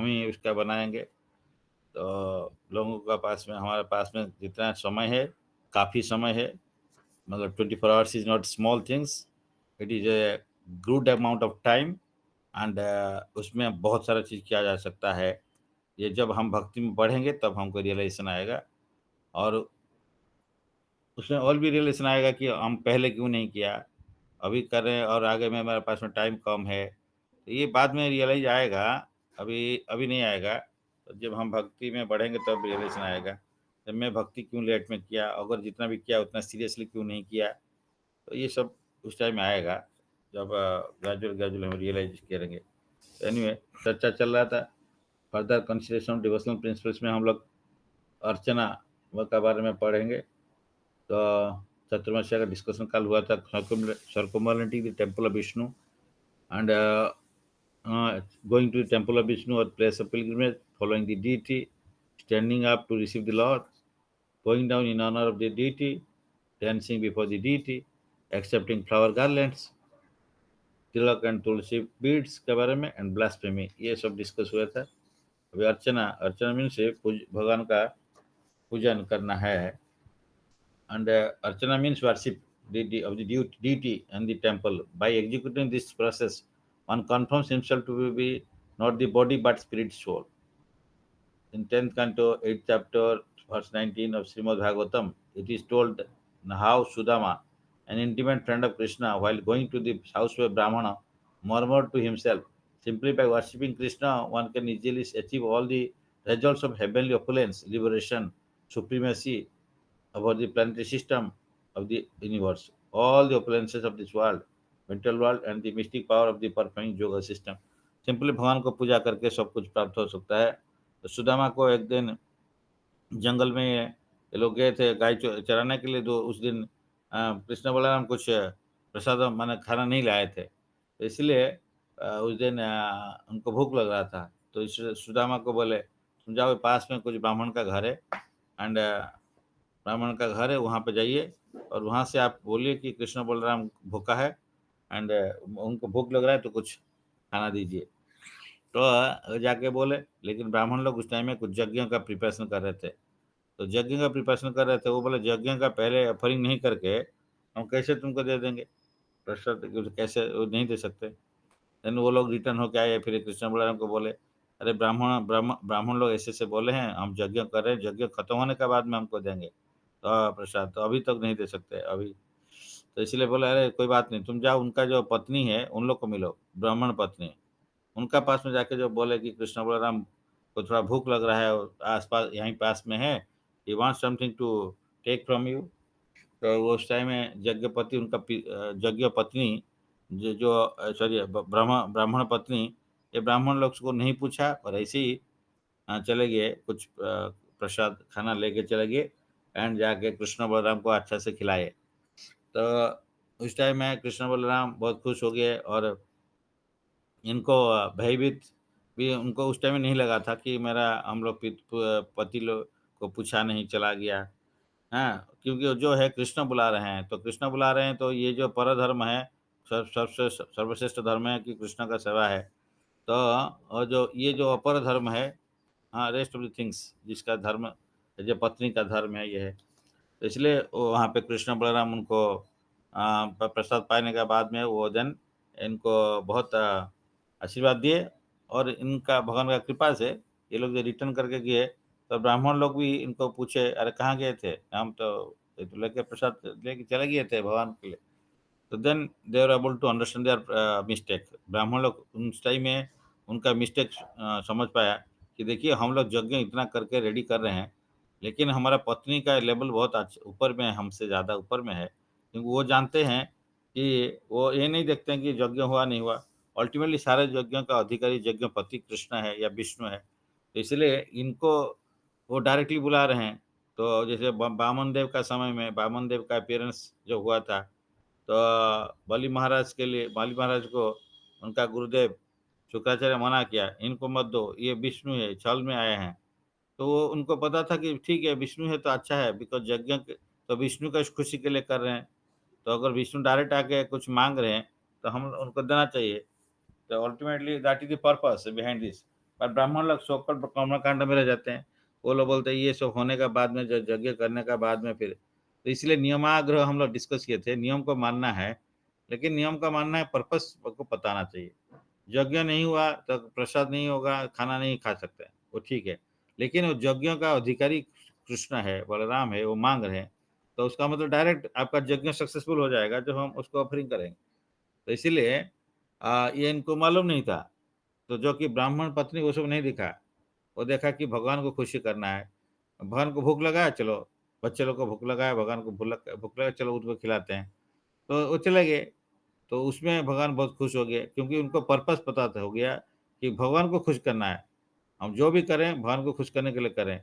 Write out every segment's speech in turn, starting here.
हम ही उसका बनाएँगे। तो लोगों का पास में हमारे पास में जितना समय है, काफ़ी समय है। मतलब 24 hours is not small things, it is a good amount of time and उसमें बहुत सारा चीज़ किया जा सकता है। ये जब हम भक्ति में बढ़ेंगे तब हमको रियलाइज़ेशन आएगा और उसमें और भी रियलाइज़ेशन आएगा कि हम पहले क्यों नहीं किया, अभी कर रहे हैं और आगे में हमारे पास में टाइम कम है। तो ये बाद में रियलाइज़ आएगा, अभी अभी नहीं आएगा। तो जब हम भक्ति में बढ़ेंगे तब रियलाइज़ेशन आएगा। जब मैं भक्ति क्यों लेट में किया, अगर जितना भी किया उतना सीरियसली क्यों नहीं किया। तो ये सब उस टाइम में आएगा जब ग्रेजुअल हम रियलाइज़ करेंगे। एनीवे चर्चा चल रहा था, further consideration of devotional principles में हम लोग अर्चना व के बारे में पढ़ेंगे। तो चतुर्मास्या का डिस्कशन कल हुआ था, सर्कुमलिटी the temple of Vishnu and going to the temple of Vishnu or place of pilgrimage, following the deity, standing up to receive the Lord, going down in honor of the deity, dancing before the deity, accepting flower garlands, Tilak and Tulsi beads के बारे में and blasphemy, ये सब discuss हुआ था। अभी अर्चना, अर्चना mean से भगवान का पूजन करना है and archana means worship of the deity and the temple. By executing this process, one confirms himself to be not the body but spirit soul. In 10th canto, 8th chapter, verse 19 of Srimad Bhagavatam, it is told how Sudama, an intimate friend of Krishna, while going to the house of a Brahmana, murmured to himself, simply by worshipping Krishna, one can easily achieve all the results of heavenly opulence, liberation, supremacy, about the planetary system of the universe, all the opulences of this world, mental world, and the mystic power of the performing yoga system. Simply भगवान को पूजा करके सब कुछ प्राप्त हो सकता है। तो सुदामा को एक दिन जंगल में ये लोग गए थे गाय चराने के लिए, तो उस दिन कृष्ण बलराम कुछ प्रसाद माने खाना नहीं लाए थे, तो इसलिए उस दिन उनको भूख लग रहा था। तो इस सुदामा को बोले, तुम जाओ पास में कुछ ब्राह्मण का घर है एंड ब्राह्मण का घर है, वहाँ पे जाइए और वहाँ से आप बोलिए कि कृष्ण बलराम भूखा है एंड उनको भूख लग रहा है तो कुछ खाना दीजिए। तो जाके बोले, लेकिन ब्राह्मण लोग उस टाइम में कुछ यज्ञों का प्रिपरेशन कर रहे थे। तो यज्ञ का प्रिपरेशन कर रहे थे, वो बोले यज्ञ का पहले ऑफरिंग नहीं करके हम कैसे तुमको दे देंगे प्रसाद, कैसे वो नहीं दे सकते। देन वो लोग रिटर्न होके आए, फिर कृष्ण बलराम को बोले, अरे ब्राह्मण लोग ऐसे-ऐसे बोले हैं, हम यज्ञ कर रहे हैं, यज्ञ खत्म होने के बाद में हमको देंगे प्रसाद, तो अभी तक नहीं दे सकते अभी। तो इसलिए बोला, अरे कोई बात नहीं, तुम जाओ उनका जो पत्नी है, उन लोग को मिलो, ब्राह्मण पत्नी, उनका पास में जाके जो बोले कि कृष्ण बलराम को थोड़ा भूख लग रहा है और आस-पास यहीं पास में है, he wants something to take from you. तो वो उस टाइम में यज्ञपति उनका यज्ञ पत्नी जो जो सॉरी ब्राह्मण पत्नी, ये ब्राह्मण लोग को नहीं पूछा और ऐसे ही चले गए, कुछ प्रसाद खाना लेके चले गए एंड जाके कृष्ण बलराम को अच्छा से खिलाए। तो उस टाइम में कृष्ण बलराम बहुत खुश हो गए और इनको भयभीत भी उनको उस टाइम में नहीं लगा था कि मेरा हम लोग पति लोग को पूछा नहीं चला गया। हाँ, क्योंकि जो है कृष्ण बुला रहे हैं, तो कृष्ण बुला रहे हैं तो ये जो परधर्म है, सर्वश्रेष्ठ धर्म है कि कृष्ण का सेवा है। तो और जो ये जो अपर धर्म है, हाँ, रेस्ट ऑफ द थिंग्स जिसका धर्म, जो पत्नी का धर्म है ये है। तो इसलिए वो वहाँ पे कृष्ण बलराम उनको प्रसाद पाने के बाद में वो देन इनको बहुत आशीर्वाद दिए और इनका भगवान का कृपा से ये लोग जो रिटर्न करके गए, तो ब्राह्मण लोग भी इनको पूछे, अरे कहाँ गए थे? हम तो ये तो लेके प्रसाद लेके चले गए थे भगवान के लिए। तो then they are able to understand their mistake. Brahmin लोग उस टाइम में उनका मिस्टेक समझ पाया कि देखिए हम लोग यज्ञ इतना करके रेडी कर रहे हैं, लेकिन हमारा पत्नी का लेवल बहुत ऊपर में है, हमसे ज़्यादा ऊपर में है। क्योंकि वो जानते हैं कि वो ये नहीं देखते हैं कि यज्ञ हुआ नहीं हुआ। अल्टीमेटली सारे यज्ञों का अधिकारी यज्ञपति कृष्ण है या विष्णु है। तो इसलिए इनको वो डायरेक्टली बुला रहे हैं। तो जैसे बामन देव का समय में बामन देव का अपीयरेंस जो हुआ था, तो बलि महाराज को उनका गुरुदेव शुक्राचार्य मना किया, इनको मत दो, ये विष्णु है, छल में आए हैं। तो वो उनको पता था कि ठीक है, विष्णु है तो अच्छा है, बिकॉज़ यज्ञ क तो विष्णु का इस खुशी के लिए कर रहे हैं। तो अगर विष्णु डायरेक्ट आके कुछ माँग रहे हैं, तो हम उनको देना चाहिए। तो ultimately that is the purpose behind this. पर ब्राह्मण लोग सोकर कर्मकांड में रह जाते हैं। वो लोग बोलते हैं ये सब होने का बाद में, जो यज्ञ करने का बाद में फिर, तो इसलिए नियमाग्रह हम लोग डिस्कस किए थे। नियम को मानना है, लेकिन नियम का मानना है, पर्पस को बताना चाहिए। यज्ञ नहीं हुआ तो प्रसाद नहीं होगा, खाना नहीं खा सकते, वो ठीक है। लेकिन वो यज्ञों का अधिकारी कृष्ण है, बलराम है, वो मांग रहे हैं, तो उसका मतलब डायरेक्ट आपका यज्ञ सक्सेसफुल हो जाएगा जो हम उसको ऑफरिंग करेंगे। तो इसीलिए ये इनको मालूम नहीं था। तो जो कि ब्राह्मण पत्नी वो सब नहीं दिखा, वो देखा कि भगवान को खुशी करना है। भगवान को भूख लगा है, चलो बच्चे लोग को भूख लगा है, भगवान को भूख लगा, चलो उनको खिलाते हैं। तो वो चले गए। तो उसमें भगवान बहुत खुश हो गए, क्योंकि उनको पर्पस पता था, हो गया कि भगवान को खुश करना है। हम जो भी करें भगवान को खुश करने के लिए करें।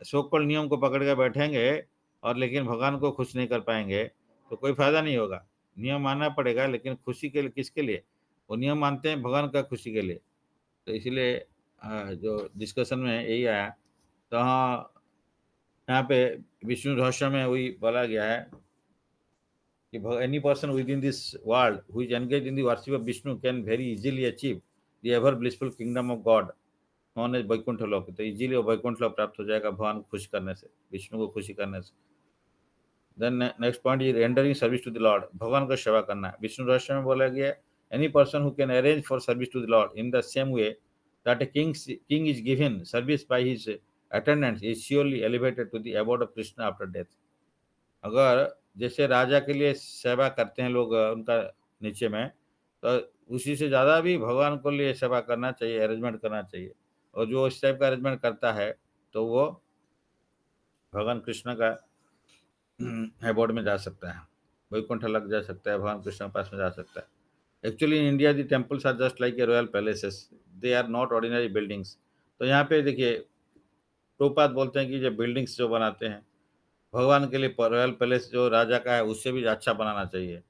सो कॉल्ड नियम को पकड़ के बैठेंगे और लेकिन भगवान को खुश नहीं कर पाएंगे, तो कोई फायदा नहीं होगा। नियम मानना पड़ेगा, लेकिन खुशी के लिए किसके लिए? वो नियम मानते हैं भगवान का खुशी के लिए। तो इसीलिए जो डिस्कशन में यही आया। तो हाँ, यहाँ पे विष्णु रहस्य में वही बोला गया है कि any person within this world who is engaged in the worship of Vishnu can very easily achieve the ever blissful kingdom of God known as Vaikuntha लोक। तो इजीली वो वैकुंठ लोक प्राप्त हो जाएगा भगवान को खुश करने से, विष्णु को खुशी करने से। Then next point is rendering service to the lord, भगवान को सेवा करना। विष्णु रहस्य में बोला गया any person who can arrange for service to the lord in the same way that a king is given service by his attendants is surely elevated to the abode of Krishna after death. अगर जैसे राजा के लिए सेवा करते हैं लोग उनका नीचे में, तो उसी से ज़्यादा भी भगवान को लिए सेवा करना चाहिए, अरेंजमेंट करना चाहिए। और जो इस टाइप का अरेंजमेंट करता है, तो वो भगवान कृष्ण का अबोर्ड में जा सकता है, वैकुंठ लग जा सकता है, भगवान कृष्ण के पास में जा सकता है। Actually in India the temples are just like a royal palaces, they are not ordinary buildings. तो यहाँ पे देखिए, प्रभुपाद बोलते हैं कि जो बिल्डिंग्स जो बनाते हैं भगवान के लिए, रॉयल पैलेस जो राजा का है उससे भी अच्छा बनाना चाहिए।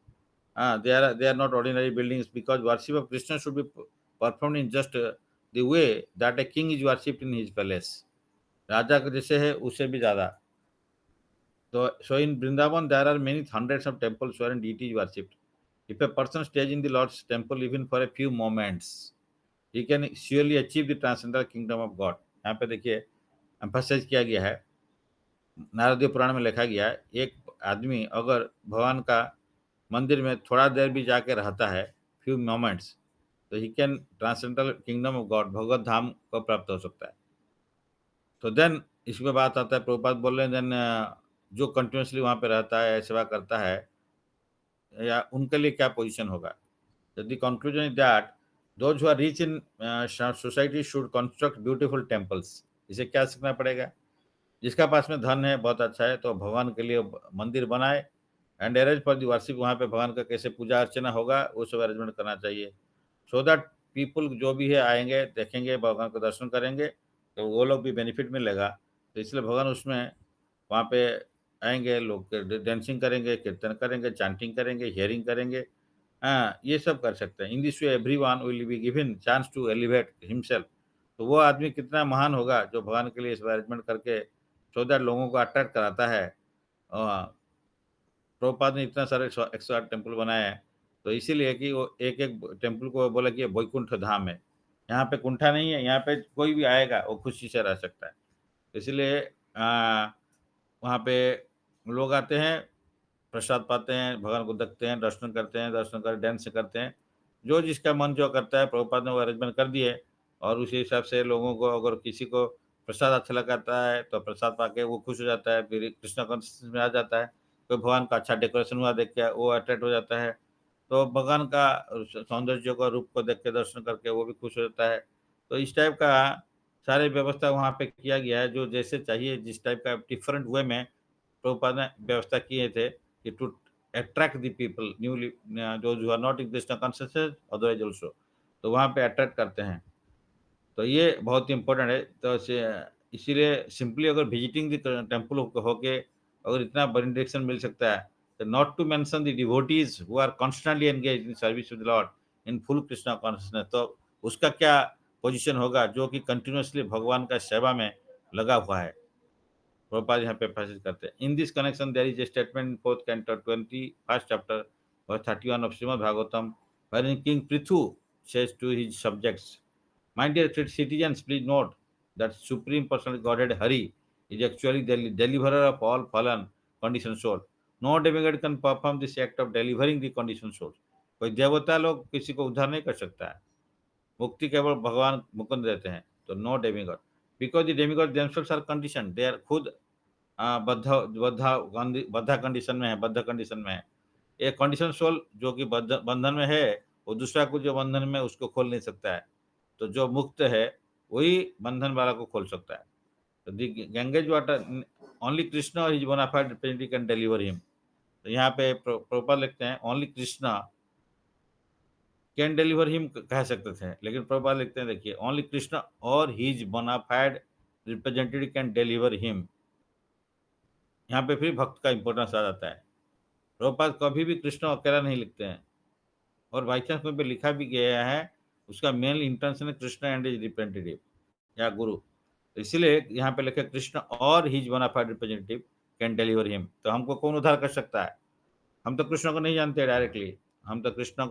हाँ, they are not ordinary buildings because worship of Krishna should be performed in just the way that a king is worshipped in his palace। राजा के जैसे है उससे भी ज्यादा। तो so in Vrindavan there are many hundreds of temples wherein deity is worshipped। If a person stays in the Lord's temple even for a few moments, he can surely achieve the transcendental kingdom of God। यहाँ पे देखिए emphasise किया गया है, नारदीय पुराण में लिखा गया है, एक आदमी अगर भगवान का मंदिर में थोड़ा देर भी जाके रहता है, फ्यू मोमेंट्स, तो he can transcendental kingdom of God, भगवत धाम को प्राप्त हो सकता है। तो देन इसमें बात आता है, प्रभुपाद बोल रहे हैं, देन जो कंटिन्यूसली वहाँ पे रहता है, सेवा करता है, या उनके लिए क्या पोजीशन होगा। The conclusion is that those who are rich in society should construct beautiful temples. इसे क्या सीखना पड़ेगा? जिसका पास में धन है बहुत अच्छा है, तो भगवान के लिए मंदिर बनाए and arrange for the worship. वहाँ पे भगवान का कैसे पूजा अर्चना होगा वो सब अरेंजमेंट करना चाहिए, सो दैट पीपुल जो भी है आएंगे, देखेंगे, भगवान को दर्शन करेंगे, तो वो लोग भी बेनिफिट मिलेगा। तो इसलिए भगवान उसमें वहाँ पे आएंगे, लोग डांसिंग करेंगे, कीर्तन करेंगे, चांटिंग करेंगे, हियरिंग करेंगे। हाँ, ये सब कर सकते हैं। In this way everyone will be given chance to elevate himself. तो वो आदमी कितना महान होगा जो भगवान के लिए इस अरेंजमेंट करके सो दैट लोगों को अट्रैक्ट कराता है। प्रभुपाद ने इतना सारे 108 टेम्पल बनाए हैं, तो इसीलिए कि वो एक एक टेम्पल को बोला कि वैकुंठ धाम है। यहाँ पे कुंठा नहीं है, यहाँ पे कोई भी आएगा वो खुशी से रह सकता है। इसलिए वहाँ पे लोग आते हैं, प्रसाद पाते हैं, भगवान को देखते हैं, दर्शन करते हैं, दर्शन कर डांस करते हैं। जो जिसका मन जो करता है, प्रभुपाद ने वो अरेंजमेंट कर दिए। और उसी हिसाब से लोगों को, अगर किसी को प्रसाद अच्छा लगता है तो प्रसाद पाके वो खुश हो जाता है, फिर कृष्ण कॉन्शियसनेस में आ जाता है। कोई भगवान का अच्छा डेकोरेशन हुआ देख के वो अट्रैक्ट हो जाता है, तो भगवान का सौंदर्य का रूप को देख के दर्शन करके वो भी खुश हो जाता है। तो इस टाइप का सारी व्यवस्था वहाँ पे किया गया है, जो जैसे चाहिए जिस टाइप का डिफरेंट वे में प्रभुपाद ने व्यवस्था किए थे कि to attract the people newly, जो are not in Krishna consciousness otherwise also, तो वहाँ पे अट्रैक्ट करते हैं। तो ये बहुत ही इम्पोर्टेंट है। तो इसीलिए सिंपली अगर विजिटिंग द टेम्पल होके अगर इतना बेनिडिक्शन मिल सकता है, तो not to mention the devotees who are constantly engage in service to the lord in full Krishna consciousness, तो उसका क्या पोजीशन होगा जो कि कंटिन्यूअसली भगवान का सेवा में लगा हुआ है। प्रभुपाद यहाँ पे एम्फसाइज करते हैं। In this connection there is a statement in fourth canto 21st chapter और 31 of Srimad Bhagavatam, wherein King Prithu says to his subjects, My dear citizens, please note that Supreme Personal Godhead Hari is actually the deliverer of all fallen conditioned soul. No demigod can perform this act of delivering the conditioned soul. कोई देवता लोग किसी को उद्धार नहीं कर सकता है, मुक्ति केवल भगवान मुकुंद देते हैं. तो no demigod, because the demigod themselves are condition, they are खुद बद्ध बद्ध बद्धा कंडीशन में है, बद्ध कंडीशन में है. एक कंडीशन सोल जो कि बंधन में है, वो दूसरा को जो बंधन में उसको खोल नहीं सकता है. तो जो मुक्त है वही बंधन वाला को खोल सकता है. तो the Ganges water only Krishna और his bonafide representative can deliver him. तो यहाँ पे प्रभुपाद लिखते हैं only Krishna can deliver him कह सकते थे, लेकिन प्रभुपाद लिखते हैं देखिए ओनली कृष्णा और his bonafide representative can deliver him. यहाँ पे फिर भक्त का इंपॉर्टेंस आ जाता है. प्रभुपाद कभी भी कृष्ण अकेला नहीं लिखते हैं, और बाई चांस में पे लिखा भी गया है उसका मेन इंटेंशन है कृष्ण एंड हिज रिप्रेजेंटेटिव या गुरु. तो इसीलिए यहाँ पे लिखे कृष्ण और his bonafide representative can deliver him. तो हमको कौन उद्धार कर सकता है? हम तो कृष्ण को नहीं जानते डायरेक्टली. हम तो कृष्ण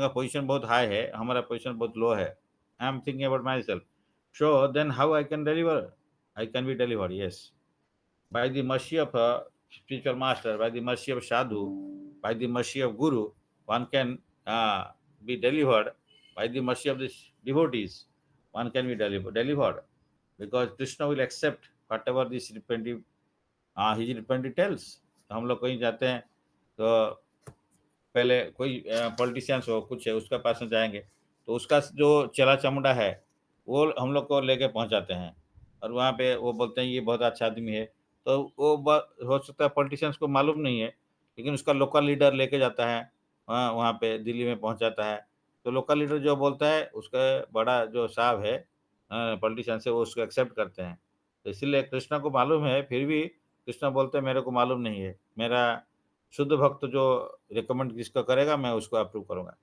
का पोजीशन बहुत हाई है, हमारा पोजीशन बहुत लो है. I am thinking about my self. So then how I can deliver? I can be deliver, yes, by the mercy of a spiritual master, by the mercy of sadhu, by the mercy of guru, one can be delivered. By the mercy of the devotees, one can be delivered, because Krishna will accept whatever this repentive his repentive tells. तो हम लोग कहीं जाते हैं तो पहले कोई politicians हो कुछ है उसका पास में जाएंगे, तो उसका जो चला चमुंडा है वो हम लोग को लेके पहुंचाते हैं, और वहाँ पे वो बोलते हैं ये बहुत अच्छा आदमी है. तो वो हो सकता है पॉलिटिशियंस को मालूम नहीं है, लेकिन उसका लोकल लीडर लेके जाता है वहाँ पे दिल्ली में पहुँचाता है. तो लोकल लीडर जो बोलता है उसका बड़ा जो साहब है पॉलिटिशियन से, वो उसको एक्सेप्ट करते हैं. तो इसीलिए कृष्णा को मालूम है, फिर भी कृष्णा बोलते हैं मेरे को मालूम नहीं है, मेरा शुद्ध भक्त जो रिकमेंड जिसको करेगा मैं उसको अप्रूव करूँगा.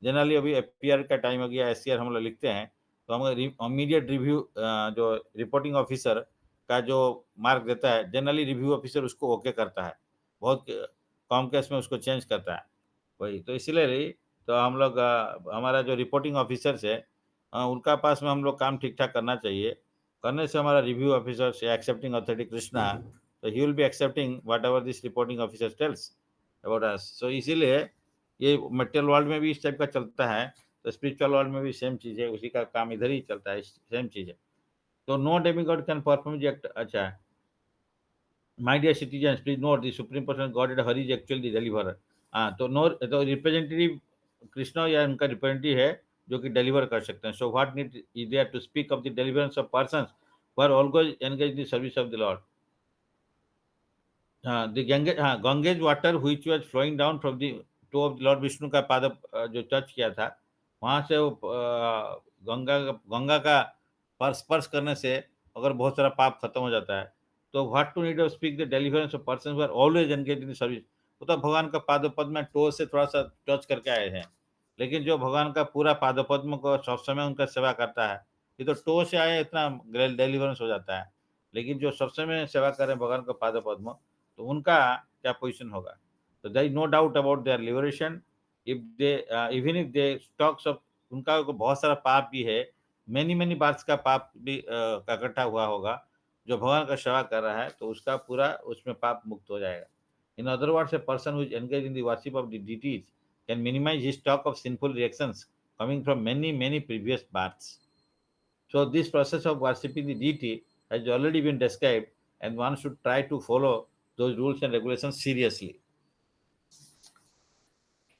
जनरली अभी एफपीआर का टाइम हो गया, एससीआर हम लोग लिखते हैं तो हम इमीडिएट रिव्यू जो रिपोर्टिंग ऑफिसर का जो मार्क देता है, जनरली रिव्यू ऑफिसर उसको ओके करता है, बहुत कम केस में उसको चेंज करता है. वही तो इसीलिए रही. तो हम लोग हमारा जो रिपोर्टिंग ऑफिसर्स है उनका पास में हम लोग काम ठीक ठाक करना चाहिए. करने से हमारा रिव्यू ऑफिसर से एक्सेप्टिंग अथॉरिटी कृष्णा, तो he will be accepting whatever this reporting officer tells about us. So इसीलिए ये मटेरियल वर्ल्ड में भी इस टाइप का चलता है, तो स्पिरिचुअल वर्ल्ड में भी सेम चीज़ है, उसी का काम इधर ही चलता है, सेम चीज़ है. तो no demigod can perform the act. अच्छा, my dear citizens please note the supreme person God and Hari is actually the deliverer. हाँ, तो नो तो रिप्रेजेंटेटिव कृष्णा या उनका रिप्रेजेंटेटिव है जो कि डिलीवर कर सकते हैं. So what need is there to speak of the deliverance of persons who are always engage the service of the lord. हाँ, द गंगे, हाँ, Ganges water which was flowing down from the toe of lord Vishnu का पाद जो touch किया था, वहाँ से वो गंगा का स्पर्श करने से अगर बहुत सारा पाप खत्म हो जाता है. तो what to need of speak the deliverance of person who are always engage in service. वो तो भगवान का पाद पद्म में टो से थोड़ा सा टच करके आए हैं, लेकिन जो भगवान का पूरा पाद पद्म को सब समय उनका सेवा करता है, ये तो टो से आए इतना डिलीवरेंस हो जाता है. लेकिन जो सब समय सेवा करें भगवान का पाद पद्म, तो उनका क्या पोजीशन होगा. तो there is no doubt about their liberation. If they even if they stocks of, उनका बहुत सारा पाप भी है, मेनी मेनी बार्स का पाप भी का इकट्ठा हुआ होगा. जो भगवान का सेवा कर रहा है तो उसका पूरा उसमें पाप मुक्त हो जाएगा. In other words, a person who is engage in the worship of the deities can minimize his stock of sinful reactions coming from many many previous births. So this process of worshipping the deity has already been described, and one should try to follow those rules and regulations seriously.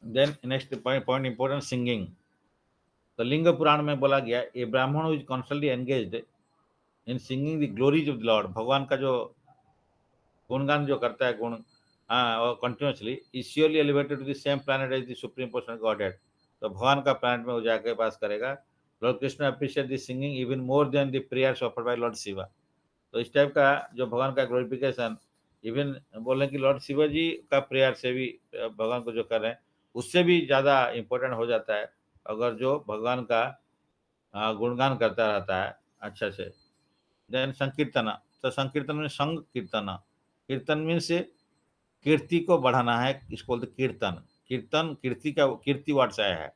Then next point important, singing. The Linga Puran में बोला गया, a Brahman who is constantly engaged in singing the glories of the Lord, भगवान का जो गुणगान जो करता है गुण और continuously, is surely elevated to the same planet as the supreme person Godhead. तो भगवान का प्लैनेट में वो जाके पास करेगा. Lord Krishna appreciate the singing even more than the prayers offered by lord Shiva. तो इस टाइप का जो भगवान का ग्लोरिफिकेशन, इवन बोले कि लॉर्ड शिवा जी का प्रेयर से भी भगवान को जो कर रहे हैं उससे भी ज़्यादा इम्पोर्टेंट हो जाता है अगर जो भगवान का गुणगान करता रहता है अच्छा से. देन संकीर्तना. तो संकीर्तन में संग कीर्तना, कीर्तन मीन्स कीर्ति को बढ़ाना है, इसको बोलते कीर्तन. कीर्तन कीर्ति का कीर्ति वर्ड से आया है.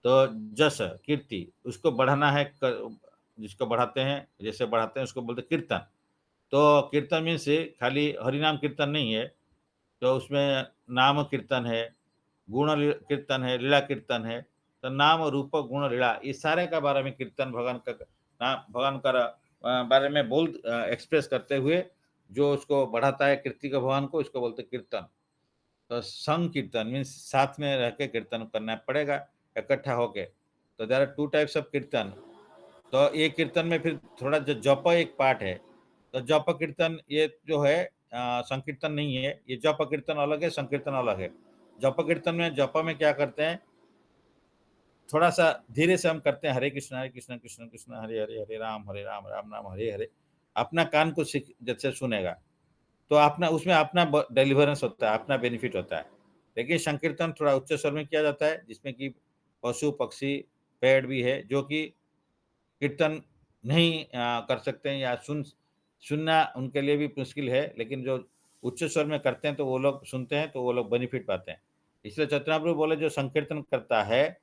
तो जस कीर्ति उसको बढ़ाना है, जिसको बढ़ाते हैं, जैसे बढ़ाते हैं उसको बोलते कीर्तन। तो कीर्तन मीन्स खाली हरिनाम कीर्तन नहीं है, तो उसमें नाम कीर्तन है, कीर्तन है, लीला कीर्तन है। तो नाम रूप गुण लीला इस सारे का बारे में कीर्तन भगवान का नाम, भगवान का बारे में बोल एक्सप्रेस करते हुए जो उसको बढ़ाता है कीर्ति का भगवान को, इसको बोलते कीर्तन। तो संग कीर्तन मीन्स साथ में रह के कीर्तन करना पड़ेगा, इकट्ठा होके। तो there are two types of kirtan. तो ये कीर्तन में फिर थोड़ा जो जप एक पार्ट है, तो जप कीर्तन ये जो है संकीर्तन नहीं है, ये जप कीर्तन अलग है, संकीर्तन अलग है। जप कीर्तन में जप में क्या करते हैं, थोड़ा सा धीरे से हम करते हैं, हरे कृष्ण कृष्ण कृष्ण हरे हरे, हरे राम राम राम हरे हरे। अपना कान को जैसे सुनेगा, तो अपना उसमें अपना डिलीवरेंस होता है, अपना बेनिफिट होता है। लेकिन संकीर्तन थोड़ा उच्च स्वर में किया जाता है, जिसमें कि पशु पक्षी पेड़ भी है जो कि कीर्तन नहीं कर सकते हैं या सुनना उनके लिए भी मुश्किल है, लेकिन जो उच्च स्वर में करते हैं तो वो लोग सुनते हैं, तो वो लोग बेनिफिट पाते हैं। इसलिए चैतन्य प्रभु बोले जो संकीर्तन करता है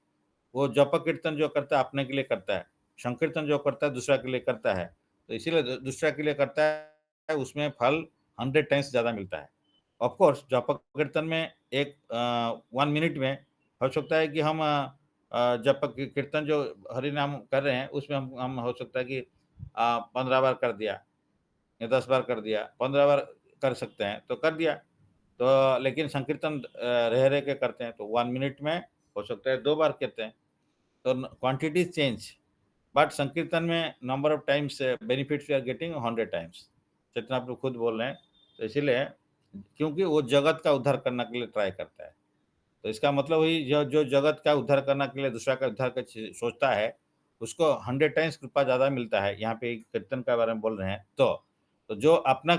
वो जप कीर्तन जो करता है अपने के लिए करता है, संकीर्तन जो करता है दूसरा के लिए करता है। तो इसीलिए दूसरा के लिए करता है, उसमें फल 100 टाइम्स ज़्यादा मिलता है। ऑफ कोर्स जप कीर्तन में एक 1 मिनट में हो सकता है कि हम जप कीर्तन जो हरि नाम कर रहे हैं उसमें हम हो सकता है कि 15 बार कर दिया या 10 बार कर दिया, 15 बार कर सकते हैं तो कर दिया। तो लेकिन संकीर्तन रह रह के करते हैं तो 1 मिनट में हो सकता है 2 बार कहते हैं। तो क्वांटिटी चेंज, बट संकीर्तन में number of times benefits we are getting 100 times. जितना आप लोग खुद बोल रहे हैं, तो इसीलिए क्योंकि वो जगत का उद्धार करने के लिए ट्राई करता है। तो इसका मतलब वही जो जो जगत का उद्धार करने के लिए दूसरा का उद्धार का सोचता है, उसको 100 टाइम्स कृपा ज़्यादा मिलता है। यहाँ पे कीर्तन के बारे में बोल रहे हैं तो जो अपना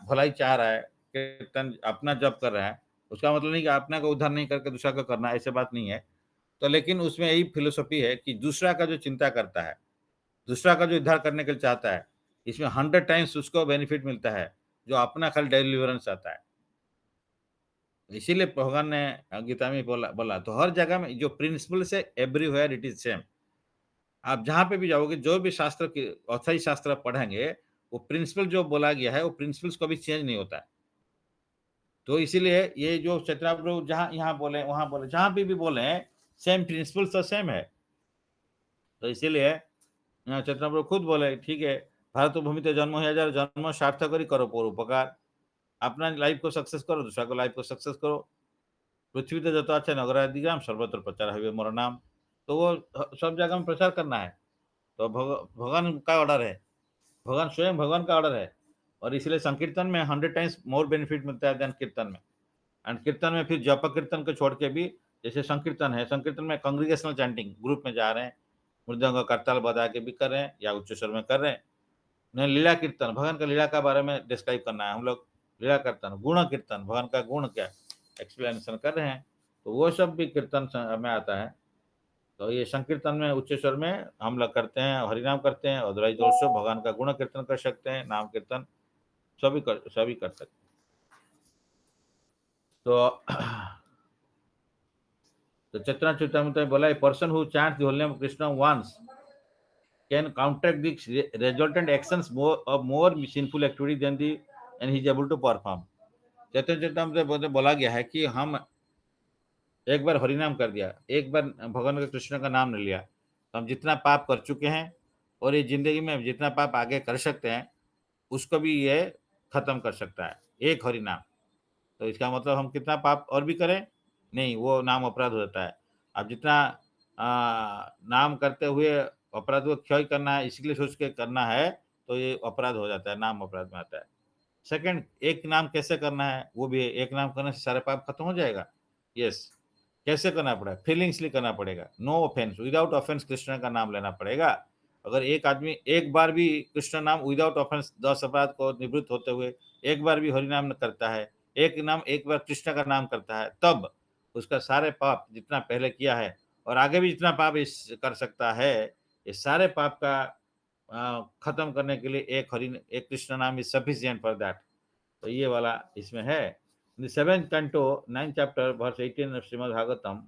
भलाई चाह रहा है, कीर्तन अपना जप कर रहा है, उसका मतलब नहीं कि अपना का उद्धार नहीं करके दूसरा का करना, ऐसे बात नहीं है। तो लेकिन उसमें यही फिलोसॉफी है कि दूसरा का जो चिंता करता है, दूसरा का जो उद्धार करने के लिए चाहता है, इसमें 100 टाइम्स उसको बेनिफिट मिलता है, जो अपना खाली डिलीवरेंस चाहता है। इसीलिए भगवान ने गीता में बोला बोला तो हर जगह में जो प्रिंसिपल्स है एवरीवेयर इट इज सेम। आप जहाँ पे भी जाओगे, जो भी शास्त्र की अथई शास्त्र पढ़ेंगे, वो प्रिंसिपल जो बोला गया है वो प्रिंसिपल्स कभी चेंज नहीं होता है। तो इसीलिए ये जो चैतन्य प्रभु जहाँ यहाँ बोले वहाँ बोले, जहाँ भी बोले सेम प्रिंसिपल्स तो सेम है। तो इसीलिए चैतन्य प्रभु खुद बोले ठीक है, भारत भूमि ते जन्म हो जाए, जन्म सार्थक करी करो परोपकार। अपना लाइफ को सक्सेस करो, दूसरा को लाइफ को सक्सेस करो। पृथ्वी तो जत আছে नगरादिग्राम सर्वत्र प्रचार हवे मोर नाम। तो वो सब जगह में प्रचार करना है। तो भगवान का ऑर्डर है, भगवान स्वयं भगवान का ऑर्डर है। और इसलिए संकीर्तन में 100 टाइम्स मोर बेनिफिट मिलता है देन कीर्तन में। एंड कीर्तन में फिर जप कीर्तन को छोड़ के भी, जैसे संकीर्तन है, संकीर्तन में कांग्रेगेशनल चैंटिंग ग्रुप में जा रहे हैं, मृदंग करताल बजा के भी कर रहे हैं या उच्च स्वर में कर रहे हैं। उन्हें लीला कीर्तन, भगवान का लीला का बारे में डिस्क्राइब करना है, हम लोग लीला कीर्तन, गुण कीर्तन, भगवान का गुण क्या एक्सप्लेनेशन कर रहे हैं, तो वो सब भी कीर्तन में आता है। तो ये संकीर्तन में उच्च स्वर में हम लोग करते हैं, हरिनाम करते हैं, अदरवाइज दोस्तों भगवान का गुण कीर्तन कर सकते हैं, नाम कीर्तन सभी कर सकते हैं। तो तो चैतन्य चैतन्य में बोला, person who chants the holy name of Krishna once can counteract the resultant actions more sinful activity than the and he is able to perform। चैतन्य चैतन्य में बोला गया है कि हम एक बार हरिनाम कर दिया, एक बार भगवान का कृष्ण का नाम ले लिया, तो हम जितना पाप कर चुके हैं और ये जिंदगी में जितना पाप आगे कर सकते हैं उसको भी ये खत्म कर सकता है, एक हरिनाम। तो इसका मतलब हम कितना पाप और भी करें, नहीं, वो नाम अपराध हो जाता है। अब जितना नाम करते हुए अपराध को क्षय करना है इसलिए सोच के करना है, तो ये अपराध हो जाता है, नाम अपराध में आता है। सेकंड, एक नाम कैसे करना है, वो भी एक नाम करने से सारे पाप खत्म हो जाएगा। यस, कैसे करना पड़ेगा, फीलिंग्सली करना पड़ेगा, no offense, without offense Krishna का नाम लेना पड़ेगा। अगर एक आदमी एक बार भी कृष्ण नाम विदाउट ऑफेंस 10 अपराध को निवृत्त होते हुए एक बार भी हरिनाम करता है, एक बार कृष्ण का नाम करता है, तब उसका सारे पाप जितना पहले किया है और आगे भी जितना पाप इस कर सकता है, ये सारे पाप का खत्म करने के लिए एक कृष्ण नाम इज सफिशिएंट फॉर दैट। तो ये वाला इसमें है। In the 7th canto, 9th chapter, verse 18 of Srimad Bhagavatam,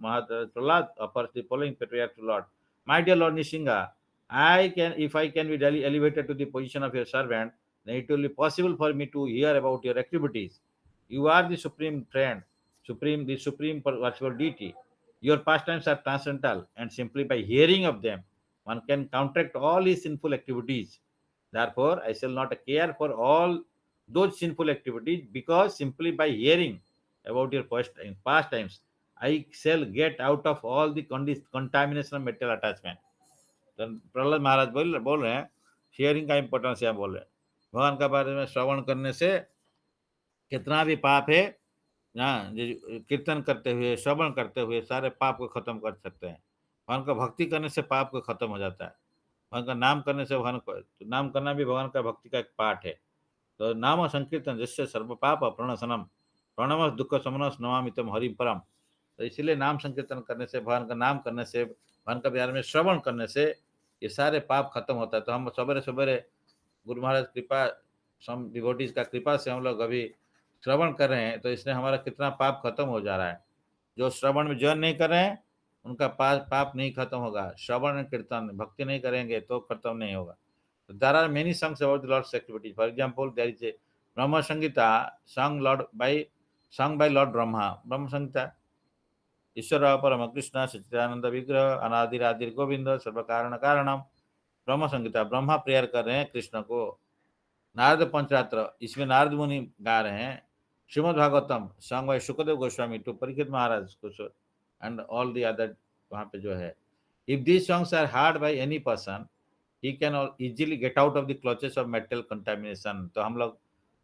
Prahlad offers the following patriarch to Lord. My dear Lord Nishinga, if I can be really elevated to the position of your servant, then it will be possible for me to hear about your activities. You are the supreme friend, the supreme virtual deity. Your pastimes are transcendental, and simply by hearing of them, one can counteract all his sinful activities. Therefore, I shall not care for all those sinful activities, because simply by hearing about your past times, I shall get out of all the contamination of material attachment. तो प्रहलाद महाराज बोल रहे हैं, sharing का importance यहाँ बोल रहे हैं। भगवान का बारे में श्रवण करने से कितना भी पाप है, हाँ, कीर्तन करते हुए, श्रवण करते हुए सारे पाप को खत्म कर सकते हैं। भगवान का भक्ति करने से पाप को खत्म हो जाता है। भगवान का नाम करने से भगवान को, तो नाम करना भी भगवान का भक्ति का एक पार्ट है। तो नाम संकीर्तन जिससे सर्व पाप प्रणशनम प्रणव दुख समनस नमामि तम हरि परम। तो इसीलिए नाम संकीर्तन करने से, भगवान का नाम करने से, भगवान का बारे में श्रवण करने से ये सारे पाप खत्म होता है। तो हम सवेरे सवेरे गुरु महाराज कृपा, सम डिवोटीज का कृपा से हम लोग अभी श्रवण कर रहे हैं, तो इसने हमारा कितना पाप खत्म हो जा रहा है। जो श्रवण में जॉइन नहीं कर रहे हैं उनका पाप नहीं खत्म होगा। श्रवण कीर्तन भक्ति नहीं करेंगे तो खत्म नहीं होगा। There are many songs about the Lord's activities. For example, there is a Brahma Sangita sung by Lord Brahma. Brahma Sangita, Ishvara Parama Krishna Satchidananda Vigraha Anadiradir Govinda Sarva Karana Karanam। Brahma Sangeeta, Brahma prayer कर रहे हैं कृष्ण को। नारद पंचरात्र, इसमें नारद मुनि गा रहे हैं। Srimad Bhagavatam song by Shukadeva Goswami to Parikshit Maharaj and all the other, वहां पे जो है, if these songs are heard by any person, he can easily get out of the clutches of metal contamination। तो हम लोग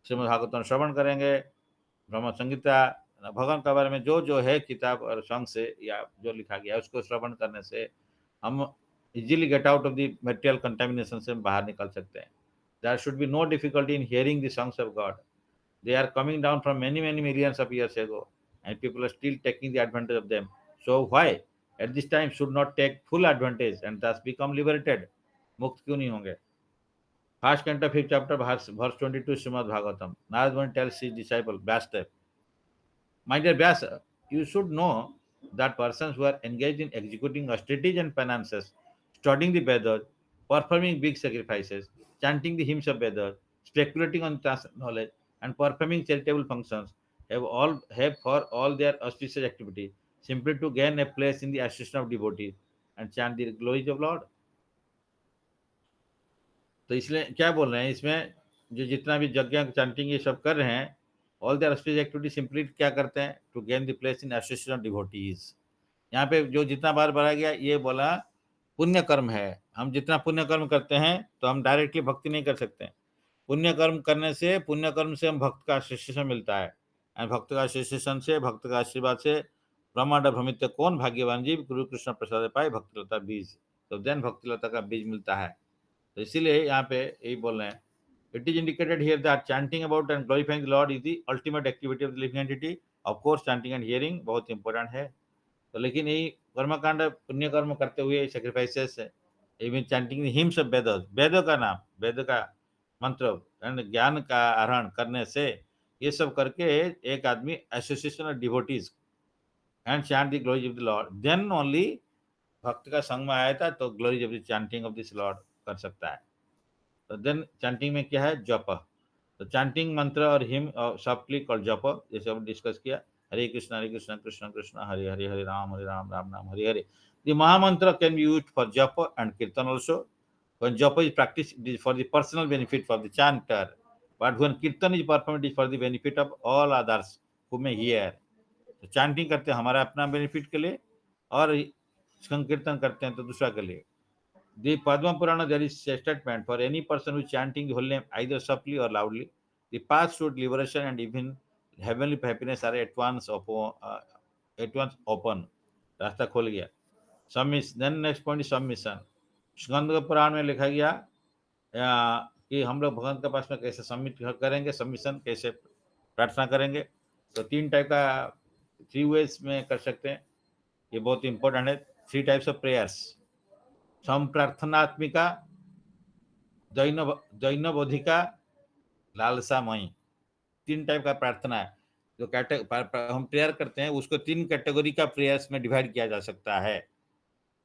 श्रीमद् भागवतम श्रवण करेंगे, ब्रह्म संगीता, भगवान के बारे में जो जो है किताब और सॉन्ग से या जो लिखा गया है उसको श्रवण करने से हम easily get out of the material contamination से बाहर निकल सकते हैं। There should be no difficulty in hearing the songs of God. They are coming down from many millions of years ago and people are still taking the advantage of them। So why at this time should not take full advantage and thus become liberated? मुक्त क्यों नहीं होंगे? First canto 5th chapter verse 22 Shrimad Bhagavatam, Narad मुनि tells his disciple Vyasa, my dear Vyasa, you should know that persons who are engaged in executing austerities and penances, studying the Vedas, performing big sacrifices, chanting the hymns of Vedas, speculating on transcendental knowledge, and performing charitable functions have for all their auspicious activities simply to gain a place in the association of devotees and chant the glories of Lord। तो इसलिए क्या बोल रहे हैं इसमें, जो जितना भी यज्ञ चैंटिंग ये सब कर रहे हैं, all their spiritual activity simply क्या करते हैं, to gain the place in association of devotees. यहाँ पे जो जितना बार बढ़ाया गया ये बोला पुण्य कर्म है। हम जितना पुण्य कर्म करते हैं तो हम डायरेक्टली भक्ति नहीं कर सकते। पुण्य कर्म करने से, पुण्य कर्म से हम भक्त का आशीर्षण मिलता है, और भक्त का आशीर्षण से, भक्त का आशीर्वाद से ब्रह्मांड भ्रमित कौन भाग्यवान जीव गुरु कृष्ण प्रसाद पाए भक्तिलता बीज। तो देन भक्तिलता का बीज मिलता है। तो इसीलिए यहाँ पे यही बोल रहे हैं, it is indicated here that chanting about and glorifying the lord is the ultimate activity of the living entity. Of course chanting and hearing बहुत इंपॉर्टेंट है। तो लेकिन यही कर्मकांड पुण्य कर्म करते हुए सेक्रीफाइसेस है, इवन चैंटिंग हिम्स ऑफ वेद, वेदों का नाम, वेद का मंत्र एंड ज्ञान का आहरण करने से, ये सब करके एक आदमी association of devotees and chant the glories of the lord, then only भक्त का संग में आया था तो glories of the chanting of this lord कर सकता है। तो देन चैंटिंग में क्या है, जप। तो चैंटिंग मंत्र और हिम सॉफ्टली कॉल्ड जप, जैसे हम डिस्कस किया, हरे कृष्ण कृष्ण कृष्ण हरे हरे, हरे राम राम राम हरे हरे। द महामंत्र कैन बी यूज्ड फॉर जप एंड कीर्तन also। when japa is practiced, it is for the personal benefit for the chanter, but when kirtan is performed, it is for the benefit of all others who may hear। तो chanting करते हैं हमारा अपना benefit के लिए, और संकीर्तन करते हैं तो दूसरा के लिए। The Padma Purana, there is a statement for any person who is chanting the holy name either softly or loudly, the path toward liberation and even heavenly happiness are at once open। रास्ता खोल गया। Submission, then next point submission. Skanda Purana में लिखा गया कि हम लोग भगवान के पास में कैसे सबमिट करेंगे, सबमिशन कैसे प्रार्थना करेंगे। तो 3 टाइप का, 3 वेज में कर सकते हैं। ये बहुत इंपॉर्टेंट है। 3 टाइप्स ऑफ प्रेयर्स, संप्रार्थनात्मिका, दैनबोधिका, लालसामयी। 3 टाइप का प्रार्थना है। जो हम प्रेयर करते हैं उसको 3 कैटेगरी का प्रेयर्स में डिवाइड किया जा सकता है।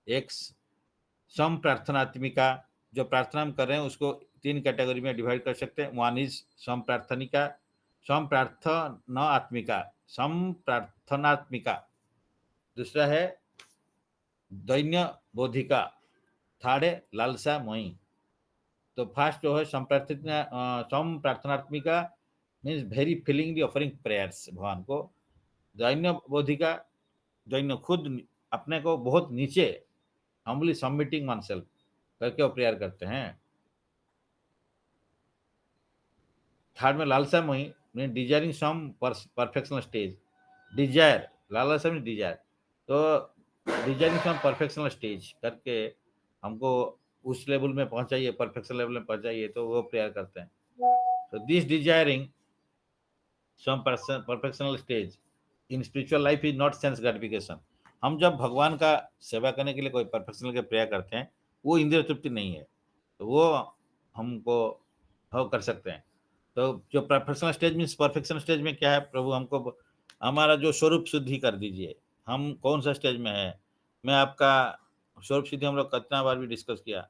एक सम प्रार्थनात्मिका, जो प्रार्थना हम कर रहे हैं उसको 3 कैटेगरी में डिवाइड कर सकते हैं। वन इज सम प्रार्थनिका, सम प्रार्थनात्मिका, सम प्रार्थनात्मिका। दूसरा है दैन्य बोधिका, थर्ड है लालसामयी। तो फर्स्ट जो है सम प्रार्थनात्मिका मीन्स वेरी फीलिंगली ऑफरिंग प्रेयर्स भगवान को। दैन्य बोधिका, दैन्य खुद अपने को बहुत नीचे हम्बली सबमिटिंग oneself करके वो प्रेयर करते हैं। थर्ड में लालसामयी mean desiring some perfectional stage. Dzire, लालसा मीन डिजायर, तो डिजायरिंग सम परफेक्शनल स्टेज करके हमको उस लेवल में पहुंचाइए, परफेक्शन लेवल में पहुंचाइए, तो वो प्रेयर करते हैं। तो this desiring some perfectional stage in spiritual life is not sense gratification. हम जब भगवान का सेवा करने के लिए कोई परफेक्शनल के प्रेयर करते हैं, वो इंद्रिय तृप्ति नहीं है, तो वो हमको हो कर सकते हैं। तो जो professional stage means perfection stage में क्या है, प्रभु हमको हमारा जो स्वरूप शुद्धि कर दीजिए। हम कौन सा स्टेज में है, मैं आपका स्वरूप शुद्धि हम लोग कितना बार भी डिस्कस किया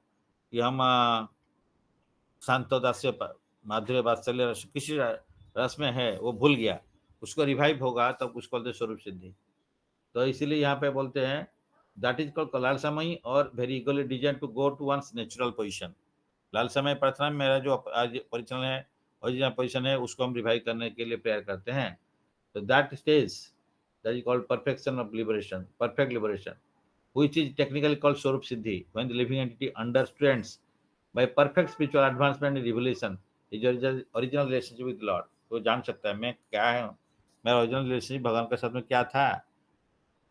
कि हम शांत दास्य माधुर्य वात्सल्य रस किसी रस में है, वो भूल गया, उसको रिवाइव होगा तब उसको बोलते स्वरूप सिद्धि। तो इसीलिए यहाँ पे बोलते हैं दैट इज कॉल्ड लालसामयी और very equally design to go to one's natural position. लालसामयी प्रार्थना में मेरा जो आज पोजिशन है, ओरिजिनल पोजिशन है, उसको हम रिवाइव करने के लिए प्रेयर करते हैं। तो that stage that is called perfection of liberation, perfect liberation, which is technically called Swarup Siddhi, when the living entity understands by perfect spiritual advancement and revelation his original relationship with Lord। तो जान सकता है मैं क्या है, मेरा original relationship भगवान के साथ में क्या था,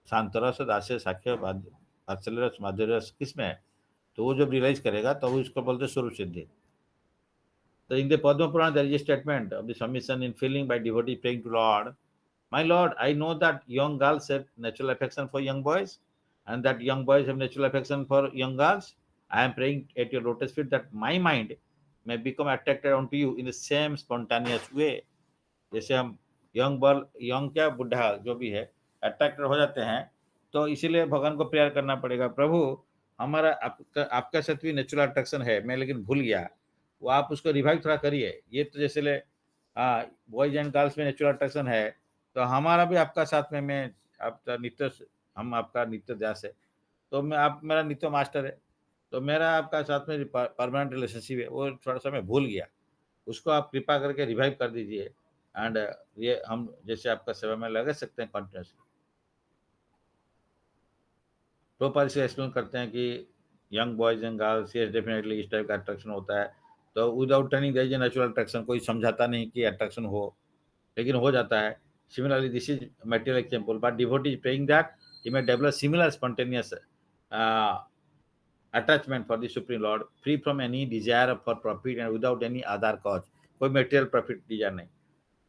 शांत रस, दास्य, साख्य, वात्सल्य रस, माधुर्य रस किस में है, तो वो जब रियलाइज करेगा तो उसको बोलते हैं स्वरूप सिद्धि। तो in the Padma Purana there is a statement of the submission in feeling by devotee praying to Lord, my Lord, I know that young girls have natural affection for young boys, and that young boys have natural affection for young girls. I am praying at your lotus feet that my mind may become attracted onto you in the same spontaneous way। जैसे हम young क्या बुढ़ा जो भी है attracted हो जाते हैं, तो इसीलिए भगवान को प्रेयर करना पड़ेगा, प्रभु हमारा आपका साथ भी नेचुरल अट्रैक्शन है, मैं लेकिन भूल गया, वो आप उसको रिवाइव थोड़ा करिए। ये तो जैसे ले बॉयज एंड गर्ल्स में नेचुरल अट्रैक्शन है, तो हमारा भी आपका साथ में, मैं आपका नित्य, हम आपका नित्य दास है, तो मैं आप मेरा नित्य मास्टर है, तो मेरा आपका साथ में परमानेंट रिलेशनशिप है, वो थोड़ा सा मैं भूल गया, उसको आप कृपा करके रिवाइव कर दीजिए। एंड ये हम जैसे आपका सेवा में लगा सकते हैं कंटिन्यूसली। प्रॉपर से एक्सप्लेन करते हैं कि यंग बॉयज एंड गर्ल्स ये डेफिनेटली इस टाइप का अट्रैक्शन होता है, तो without turning there is natural attraction, कोई समझाता नहीं कि अट्रैक्शन हो, लेकिन हो जाता है। Similarly this is material example, but devotee is praying that he may develop similar spontaneous attachment for the supreme lord, free from any desire for profit and without any other cause, कोई material profit desire नहीं।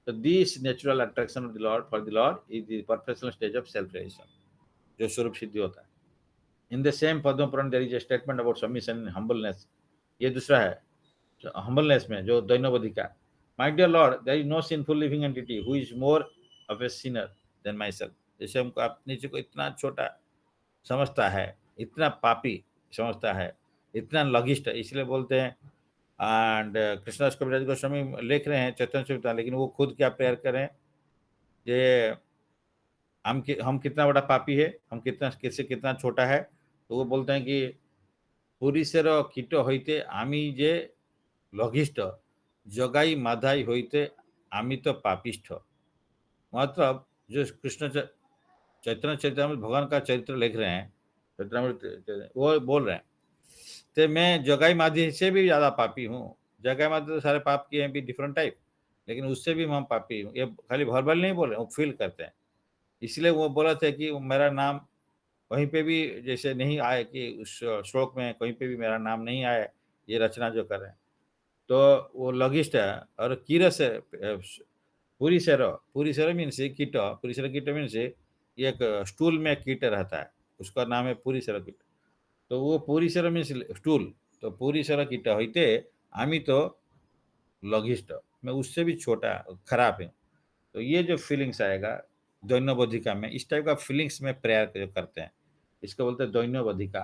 तो this natural attraction of the lord for the lord is the perfectional stage of self realization, जो स्वरूप सिद्धि होता है। In the same Padma Purana there is a statement about submission and humbleness. ये दूसरा है हम्बलनेस में जो दैन्यवधि का, my dear lord there is no sinful living entity who is more of a sinner than myself. जैसे हमको अपने को इतना छोटा समझता है, इतना पापी समझता है, इतना लघिष्ठ है, इसलिए बोलते हैं। एंड कृष्णदास कविराज गोस्वामी लिख रहे हैं चैतन्य चरिता, लेकिन वो खुद क्या प्रेयर करें, ये हम कितना बड़ा पापी है, हम कितना किससे कितना छोटा है, तो वो बोलते हैं कि पुरीशेर कीट होते आमी जे लघिष्ठ, जगाई माधाई होते आमी तो पापिष्ठ। मतलब जो कृष्ण चैतन्य चरितामृत भगवान का चरित्र लिख रहे हैं, चरित्रामृत वो बोल रहे हैं, तो मैं जगाई माधी से भी ज़्यादा पापी हूँ। जगाई माधी तो सारे पाप किए हैं भी डिफरेंट टाइप, लेकिन उससे भी हम पापी हूँ। ये खाली वर्बल नहीं बोल रहे, वो फील करते हैं। इसलिए वो बोला था कि मेरा नाम कहीं पे भी जैसे नहीं आए, कि उस श्लोक में कहीं पे भी मेरा नाम नहीं आए, ये रचना जो कर रहे हैं, तो वो लघिष्ठ है। और कीरस है, पूरी सर मीन्स कीट, पूरी सर कीट मीन्स एक स्टूल में कीट रहता है, उसका नाम है पूरी सर कीट। तो वो पूरी सर मीन्स स्टूल, तो पूरी सर कीट होते आमी तो लघिष्ठ, मैं उससे भी छोटा खराब है। तो ये जो फीलिंग्स आएगा दैन्यवधिका में, इस टाइप का फीलिंग्स में प्रेयर जो करते हैं, इसको बोलते हैं दैन्यवधिका।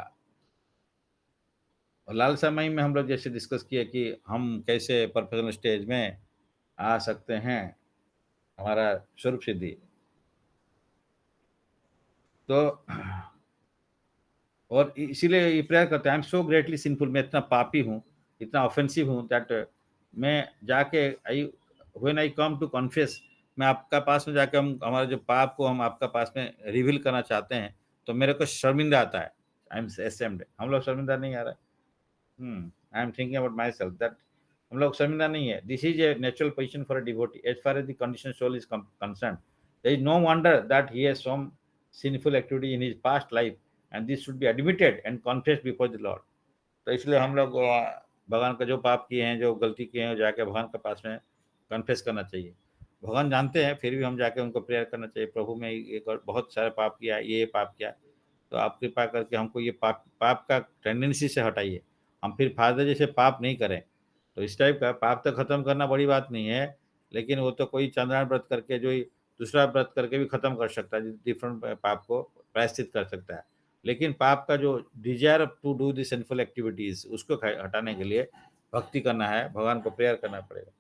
और लालसा मई में हम लोग जैसे डिस्कस किए कि हम कैसे प्रोफेशनल स्टेज में आ सकते हैं, हमारा स्वरूप सिद्धि। तो और इसीलिए ये प्रेयर करते हैं, I am so greatly sinful, मैं इतना पापी हूँ, इतना ऑफेंसिव हूँ दैट मैं जाके I when I come to confess, मैं आपका पास में जाके हम हमारे जो पाप को हम आपका पास में रिवील करना चाहते हैं, तो मेरे को शर्मिंदा आता है। आई एम असेम्ड, हम लोग शर्मिंदा नहीं आ रहा है। I am thinking about my self that हम लोग शर्मिंदा नहीं है। This is a natural position for a devotee as far as the condition soul is concern. There is no wonder that he has some sinful activity in his past life and this should be admitted and confessed before the Lord. तो इसलिए हम लोग भगवान का जो पाप किए हैं, जो गलती किए हैं, जाके भगवान के पास में कन्फेस करना चाहिए। भगवान जानते हैं, फिर भी हम जाके उनको प्रेयर करना चाहिए, प्रभु मैं एक और बहुत सारा पाप किया, ये पाप किया, तो आप कृपा करके हमको ये पाप पाप का टेंडेंसी से हटाइए, हम फिर फादर जैसे पाप नहीं करें। तो इस टाइप का पाप तो खत्म करना बड़ी बात नहीं है, लेकिन वो तो कोई चंद्रायण व्रत करके जो दूसरा व्रत करके भी खत्म कर सकता है, डिफरेंट पाप को प्रायश्चित कर सकता है। लेकिन पाप का जो desire to do the sinful activities, उसको हटाने के लिए भक्ति करना है, भगवान को प्रेयर करना पड़ेगा।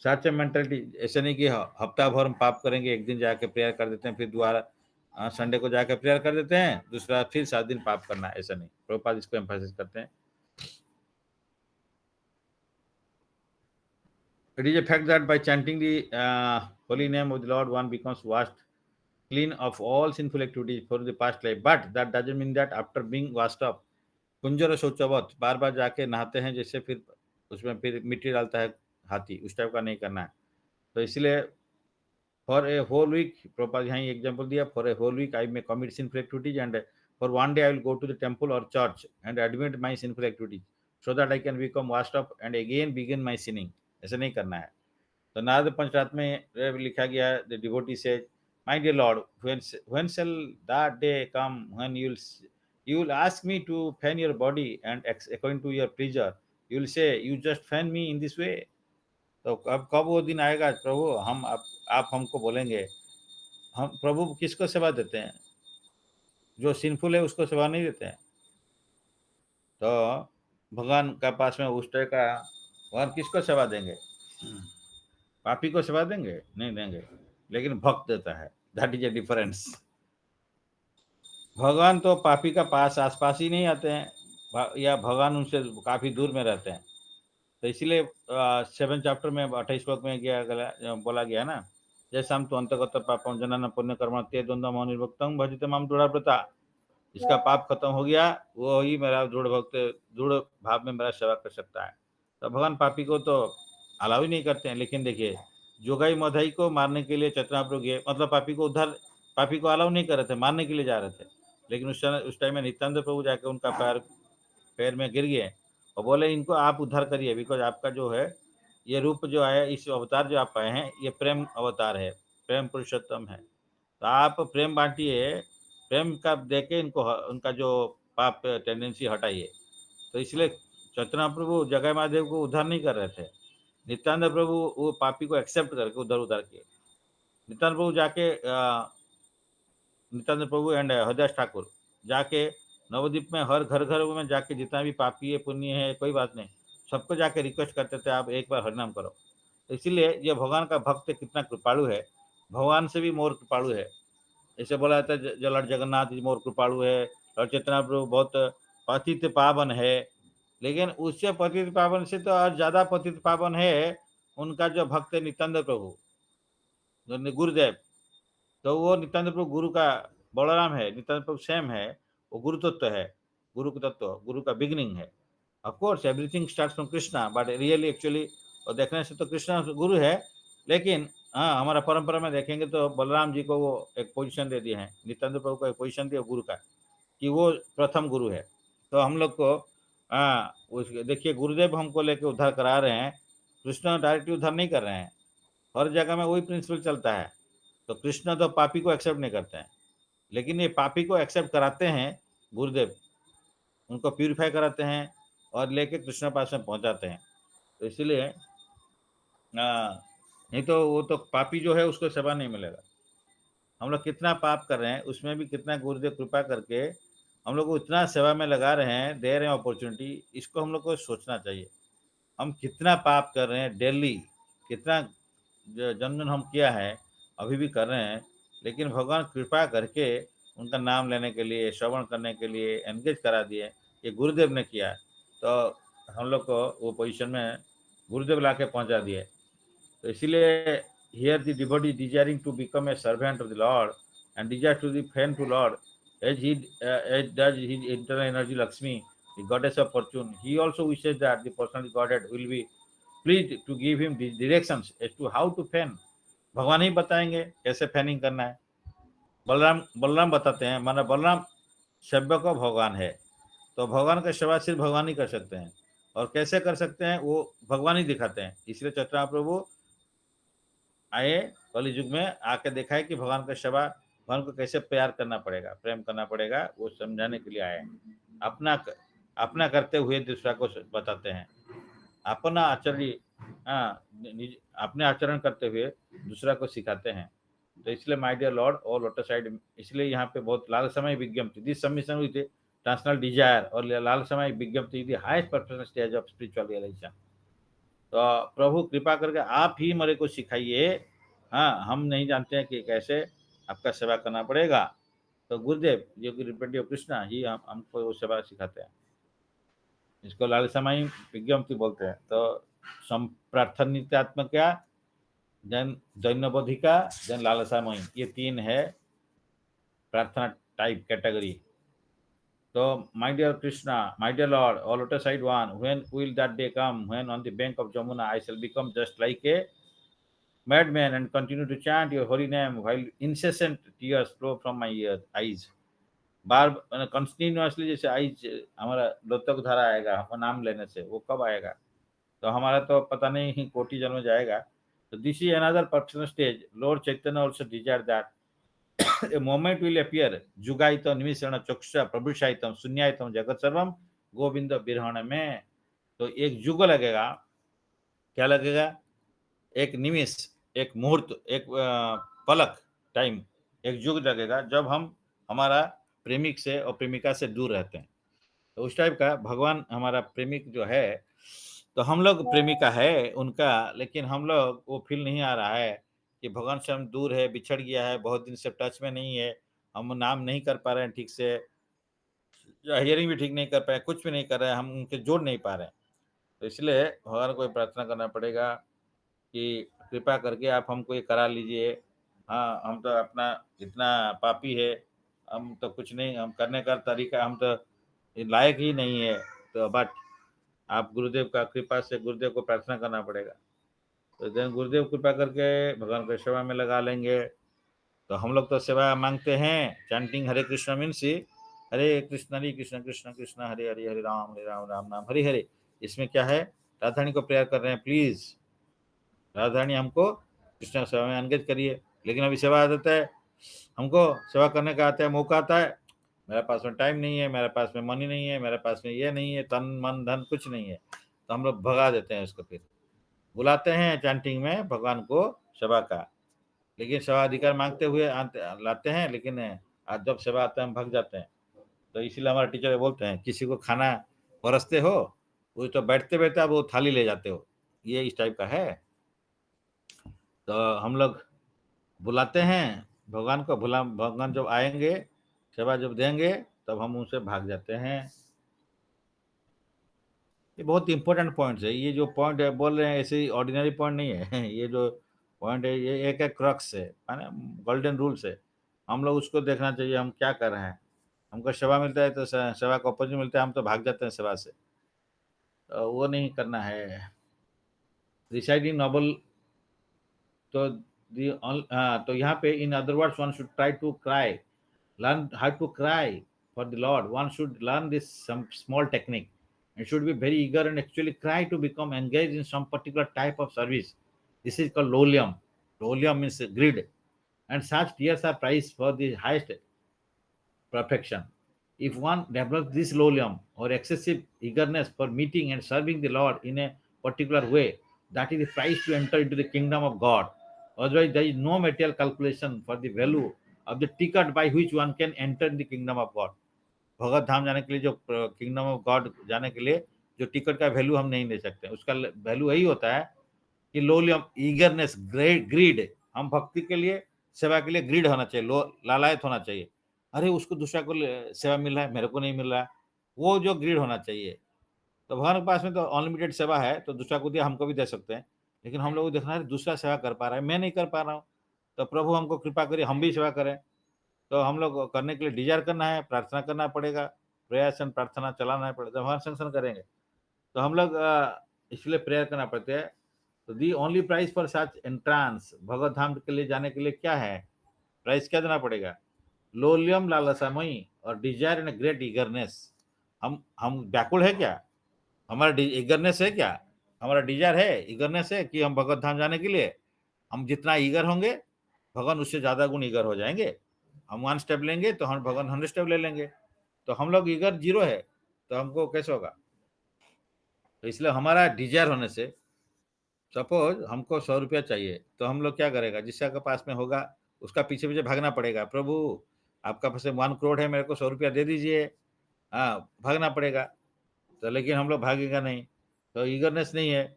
सच मेंटलिटी ऐसे नहीं कि हफ्ता भर हम पाप करेंगे, एक दिन जाके प्रेयर कर देते हैं, फिर दोबारा संडे को जाके प्रेयर कर देते हैं, दूसरा फिर 7 दिन पाप करना, ऐसा नहीं। प्रभुपाद इसको एम्फासिस करते हैं। It is a fact that by chanting the holy name of the Lord, one becomes washed clean of all sinful activities for the past life. But that doesn't mean that after being washed up, कुंजर शौचवत बार बार जाके नहाते हैं, जैसे फिर उसमें फिर मिट्टी डालता है हाथी, उस टाइप का नहीं करना है। तो इसलिए for a whole week, Prabhupada यहाँ एग्जाम्पल दिया, for a whole week I may commit sinful activities and for one day I will go to the temple और church and admit my sinful activities so that I can become vast up and again begin my sinning. ऐसा नहीं करना है। तो नारद पंचरात में लिखा गया है, the devotee says, my dear lord, when shall that day come when you will ask me to fan your body and according to your pleasure you will say you just fan me in this way। तो कब वो दिन आएगा प्रभु, हम आप हमको बोलेंगे, हम प्रभु किसको सेवा देते हैं, जो सिंफुल है उसको सेवा नहीं देते हैं। तो भगवान का पास में उस टाइप का भगवान किसको सेवा देंगे, पापी को सेवा देंगे, नहीं देंगे। लेकिन भक्त देता है, दैट इज ए डिफरेंस। भगवान तो पापी का पास आसपास ही नहीं आते हैं, या भगवान उनसे काफी दूर में रहते हैं। तो इसीलिए 7 चैप्टर में 28 श्लोक में बोला गया ना, जैसा हम तो अंतगत पापम जनन पुण्य कर्म ते द्वंद्व मोह निर्भक्तम भजते माम दृढ़व्रता। इसका पाप खत्म हो गया, वो ही मेरा दृढ़ भक्त, दृढ़ भाव में मेरा सेवा कर सकता है। तो भगवान पापी को तो अलाउ ही नहीं करते हैं। लेकिन देखिए, जोगाई मधाई को मारने के लिए चतुराप्रभु गए, मतलब पापी को उद्धार, पापी को अलाउ नहीं कर रहे थे, मारने के लिए जा रहे थे। लेकिन उस टाइम में नित्यानंद प्रभु जाके उनका पैर पैर में गिर गए और बोले, इनको आप उद्धार करिए, बिकॉज आपका जो है ये रूप जो है, इस अवतार जो आप पाए हैं, ये प्रेम अवतार है, प्रेम पुरुषोत्तम है। तो आप प्रेम बांटिए, प्रेम का देके इनको उनका जो पाप टेंडेंसी हटाइए। तो इसलिए चैतन्य प्रभु जगह महादेव को उद्धार नहीं कर रहे थे, नित्यानंद प्रभु वो पापी को एक्सेप्ट करके उद्धार किए। नित्यानंद प्रभु जाके नित्यानंद प्रभु एंड हरदास ठाकुर जाके नवद्वीप में हर घर घर में जाके जितना भी पापी है पुण्य है कोई बात नहीं, सबको जाके रिक्वेस्ट करते थे, आप एक बार हरिनाम करो। तो इसीलिए ये भगवान का भक्त कितना कृपालु है, भगवान से भी मोर कृपालु है। ऐसे बोला जाता है, जो लॉर्ड जगन्नाथ जी मोर कृपालु है, लॉर्ड चैतन्य प्रभु बहुत पतित पावन है। लेकिन उससे पतित पावन से तो और ज्यादा पतित पावन है उनका जो भक्त है नित्यानंद प्रभु, जो गुरुदेव। तो वो नित्यानंद प्रभु गुरु का, बलराम है, नित्यानंद प्रभु सेम है, वो गुरु तत्व है, गुरु का तत्व, गुरु का बिगिनिंग है। Of course everything starts from Krishna, but really actually और देखने से तो कृष्णा गुरु है। लेकिन हाँ, हमारा परंपरा में देखेंगे तो बलराम जी को वो एक पोजीशन दे दिए हैं, नित्यानंद प्रभु को एक पोजीशन दिया गुरु का, कि वो प्रथम गुरु है। तो हम लोग को हाँ, देखिए गुरुदेव हमको लेके उद्धार करा रहे हैं, कृष्ण डायरेक्टली उद्धार नहीं कर रहे हैं। हर जगह में वही प्रिंसिपल चलता है। तो कृष्ण तो पापी को एक्सेप्ट नहीं करते हैं, लेकिन ये पापी को एक्सेप्ट कराते हैं गुरुदेव, उनको प्यूरिफाई कराते हैं और लेके कृष्ण पास में पहुंचाते हैं। तो इसलिए नहीं तो वो तो पापी जो है उसको सेवा नहीं मिलेगा। हम लोग कितना पाप कर रहे हैं, उसमें भी कितना गुरुदेव कृपा करके हम लोग को इतना सेवा में लगा रहे हैं, दे रहे हैं अपॉर्चुनिटी, इसको हम लोग को सोचना चाहिए। हम कितना पाप कर रहे हैं डेली, कितना जन्म हम किया है, अभी भी कर रहे हैं, लेकिन भगवान कृपा करके उनका नाम लेने के लिए, श्रवण करने के लिए एंगेज करा दिए। ये गुरुदेव ने किया, तो हम लोग को वो पोजीशन में गुरुदेव ला के पहुँचा दिए। तो इसीलिए here the devotee desiring to become a servant of the Lord and desire to be friend to Lord, as does his internal energy Lakshmi, the goddess of fortune. He also wishes that the personal Godhead will be pleased to give him the directions as to how to fan. भगवान ही बताएंगे कैसे fanning करना है। बलराम बलराम बताते हैं, माना बलराम सेव्य को भगवान है, तो भगवान का सेवा सिर्फ भगवान ही कर सकते हैं, और कैसे कर सकते हैं वो भगवान ही दिखाते हैं। इसलिए चैतन्य प्रभु आए कलि युग में, आके देखा है कि भगवान का सेवा, भगवान को कैसे प्यार करना पड़ेगा, प्रेम करना पड़ेगा, वो समझाने के लिए आए हैं। अपना करते हुए दूसरा को बताते हैं। अपना आचरण, हाँ, अपने आचरण करते हुए दूसरा को सिखाते हैं। तो इसलिए माय डियर लॉर्ड और लोटस साइड, इसलिए यहाँ पे बहुत लालसमय विज्ञप्ति, दिस सबमिशन हुई थी ट्रांसनल डिजायर और लालसमय विज्ञप्ति the highest professional stage of spiritual realization. तो प्रभु कृपा करके आप ही मेरे को सिखाइए। हाँ, हम नहीं जानते हैं कि कैसे आपका सेवा करना पड़ेगा। तो गुरुदेव जो कि रिप्रेजेंटेटिव कृष्णा ही हमको वो सेवा सिखाते हैं। इसको लालसामयी विज्ञप्ति बोलते हैं। तो प्रार्थनित्यात्मक क्या, जैन दैन्यबोधिका, जैन लालसामयी, ये तीन है प्रार्थना type category. So, my dear Krishna, my dear Lord, all lotus side one, when will that day come when on the bank of Jamuna I shall become just like a madman and continue to chant your holy name while incessant tears flow from my eyes? Bar continuously जैसे eyes हमारा लोतक धारा आएगा हम नाम लेने से, वो कब आएगा? तो हमारा तो पता नहीं कोटि जन्म जाएगा। तो this is another personal stage. Lord Chaitanya also desire that a moment will appear, जुगायित निमिषण चक्षुषा प्रभुषायितम शून्यायतम जगत सर्वम गोविंद बिरहण में। तो एक युग लगेगा, क्या लगेगा? एक निमिष, एक मुहूर्त, एक पलक टाइम, एक युग लगेगा जब हम हमारा प्रेमिक से और प्रेमिका से दूर रहते हैं। तो उस टाइप का भगवान हमारा प्रेमिक जो है, तो हम लोग प्रेमिका है उनका, लेकिन हम लोग वो फील नहीं आ रहा है कि भगवान से हम दूर है, बिछड़ गया है, बहुत दिन से टच में नहीं है, हम नाम नहीं कर पा रहे हैं ठीक से, या हियरिंग भी ठीक नहीं कर पाए, कुछ भी नहीं कर रहे हैं, हम उनके जोड़ नहीं पा रहे हैं। तो इसलिए भगवान को प्रार्थना करना पड़ेगा कि कृपा करके आप हमको ये करा लीजिए। हाँ, हम तो अपना इतना पापी है, हम तो कुछ नहीं, हम करने का तरीका हम तो लायक ही नहीं है। तो बट आप गुरुदेव का कृपा से गुरुदेव को प्रार्थना करना पड़ेगा। तो देन गुरुदेव कृपा करके भगवान को सेवा में लगा लेंगे। तो हम लोग तो सेवा मांगते हैं, चैंटिंग हरे कृष्ण मीन्स हरे कृष्ण कृष्ण कृष्ण हरे हरे, हरे राम राम नाम हरे हरे। इसमें क्या है, राधारानी को प्रेयर कर रहे हैं, प्लीज राधारानी हमको कृष्ण सेवा में एंगेज करिए। लेकिन अभी सेवा आदत है, हमको सेवा करने का आता है, मौका आता है, मेरे पास में टाइम नहीं है, मेरे पास में मनी नहीं है, मेरे पास में ये नहीं है, तन मन धन कुछ नहीं है, तो हम लोग भगा देते हैं उसको। फिर बुलाते हैं चैंटिंग में भगवान को सेवा का, लेकिन सेवा अधिकार मांगते हुए लाते हैं, लेकिन आज जब सेवा आता है हम भाग जाते हैं। तो इसीलिए हमारे टीचर बोलते हैं, किसी को खाना परसते हो, वो तो बैठते बैठते आप वो थाली ले जाते हो, ये इस टाइप का है। तो हम लोग बुलाते हैं भगवान को, भगवान जब आएंगे, सेवा जब देंगे, तब हम उनसे भाग जाते हैं। ये बहुत इंपॉर्टेंट पॉइंट्स है, ये जो पॉइंट है बोल रहे हैं ऐसे ऑर्डिनरी पॉइंट नहीं है ये जो पॉइंट है ये एक एक क्रक्स है ना, गोल्डन रूल्स है। हम लोग उसको देखना चाहिए, हम क्या कर रहे हैं। हमको सेवा मिलता है तो सेवा का ऑपोजिट मिलता है, हम तो भाग जाते हैं सेवा से, तो वो नहीं करना है। रिसाइडिंग नॉबल, तो तो यहाँ पे in other words one should try to cry, learn how to cry for the Lord. One should learn this some small technique and should be very eager and actually cry to become engaged in some particular type of service. This is called lolium. Lolium means greed, and such tears are prized for the highest perfection. If one develops this lolium or excessive eagerness for meeting and serving the Lord in a particular way, That is the price to enter into the kingdom of God. Otherwise, there is no material calculation for the value of the ticket by which one can enter in the kingdom of God. भगवत धाम जाने के लिए जो kingdom of God जाने के लिए जो ticket का value हम नहीं दे सकते, उसका वैल्यू यही होता है कि लोलियम, ईगरनेस, ग्रीड। हम भक्ति के लिए, सेवा के लिए ग्रीड होना चाहिए, लालायत होना चाहिए। अरे उसको दूसरा को सेवा मिल रहा है, मेरे को नहीं मिल रहा है, वो जो ग्रीड होना चाहिए। तो भगवान के पास में तो अनलिमिटेड सेवा है, तो दूसरा को दिया, हमको भी दे सकते हैं। लेकिन हम लोग को देखना है दूसरा सेवा कर पा रहा है, मैं नहीं कर पा रहा हूँ, तो प्रभु हमको कृपा करिए, हम भी सेवा करें। तो हम लोग करने के लिए डिजायर करना है, प्रार्थना करना पड़ेगा, प्रयास एंड प्रार्थना चलाना पड़ेगा, भगवान सैंक्शन करेंगे। तो हम लोग इसलिए प्रेयर करना पड़ता है। तो the only price for such entrance, भगवत धाम के लिए जाने के लिए क्या है, प्राइस क्या देना पड़ेगा? लोलियम लालसामयी और डिजायर एंड ग्रेट ईगरनेस। हम व्याकुल है क्या? हमारा ईगरनेस है क्या? हमारा डिजायर है, ईगरनेस है कि हम भगवत धाम जाने के लिए, हम जितना ईगर होंगे भगवान उससे ज्यादा गुण ईगर हो जाएंगे। हम 1 स्टेप लेंगे तो हम भगवान 100 स्टेप ले लेंगे। तो हम लोग ईगर 0 है, तो हमको कैसे होगा? तो इसलिए हमारा डिजायर होने से, सपोज हमको 100 रुपया चाहिए, तो हम लोग क्या करेगा, जिसका के पास में होगा उसका पीछे पीछे भागना पड़ेगा। प्रभु आपका पास 1 करोड़ है, मेरे को 100 रुपया दे दीजिए। हाँ, भागना पड़ेगा। तो लेकिन हम लोग भागेगा नहीं, तो ईगरनेस नहीं है।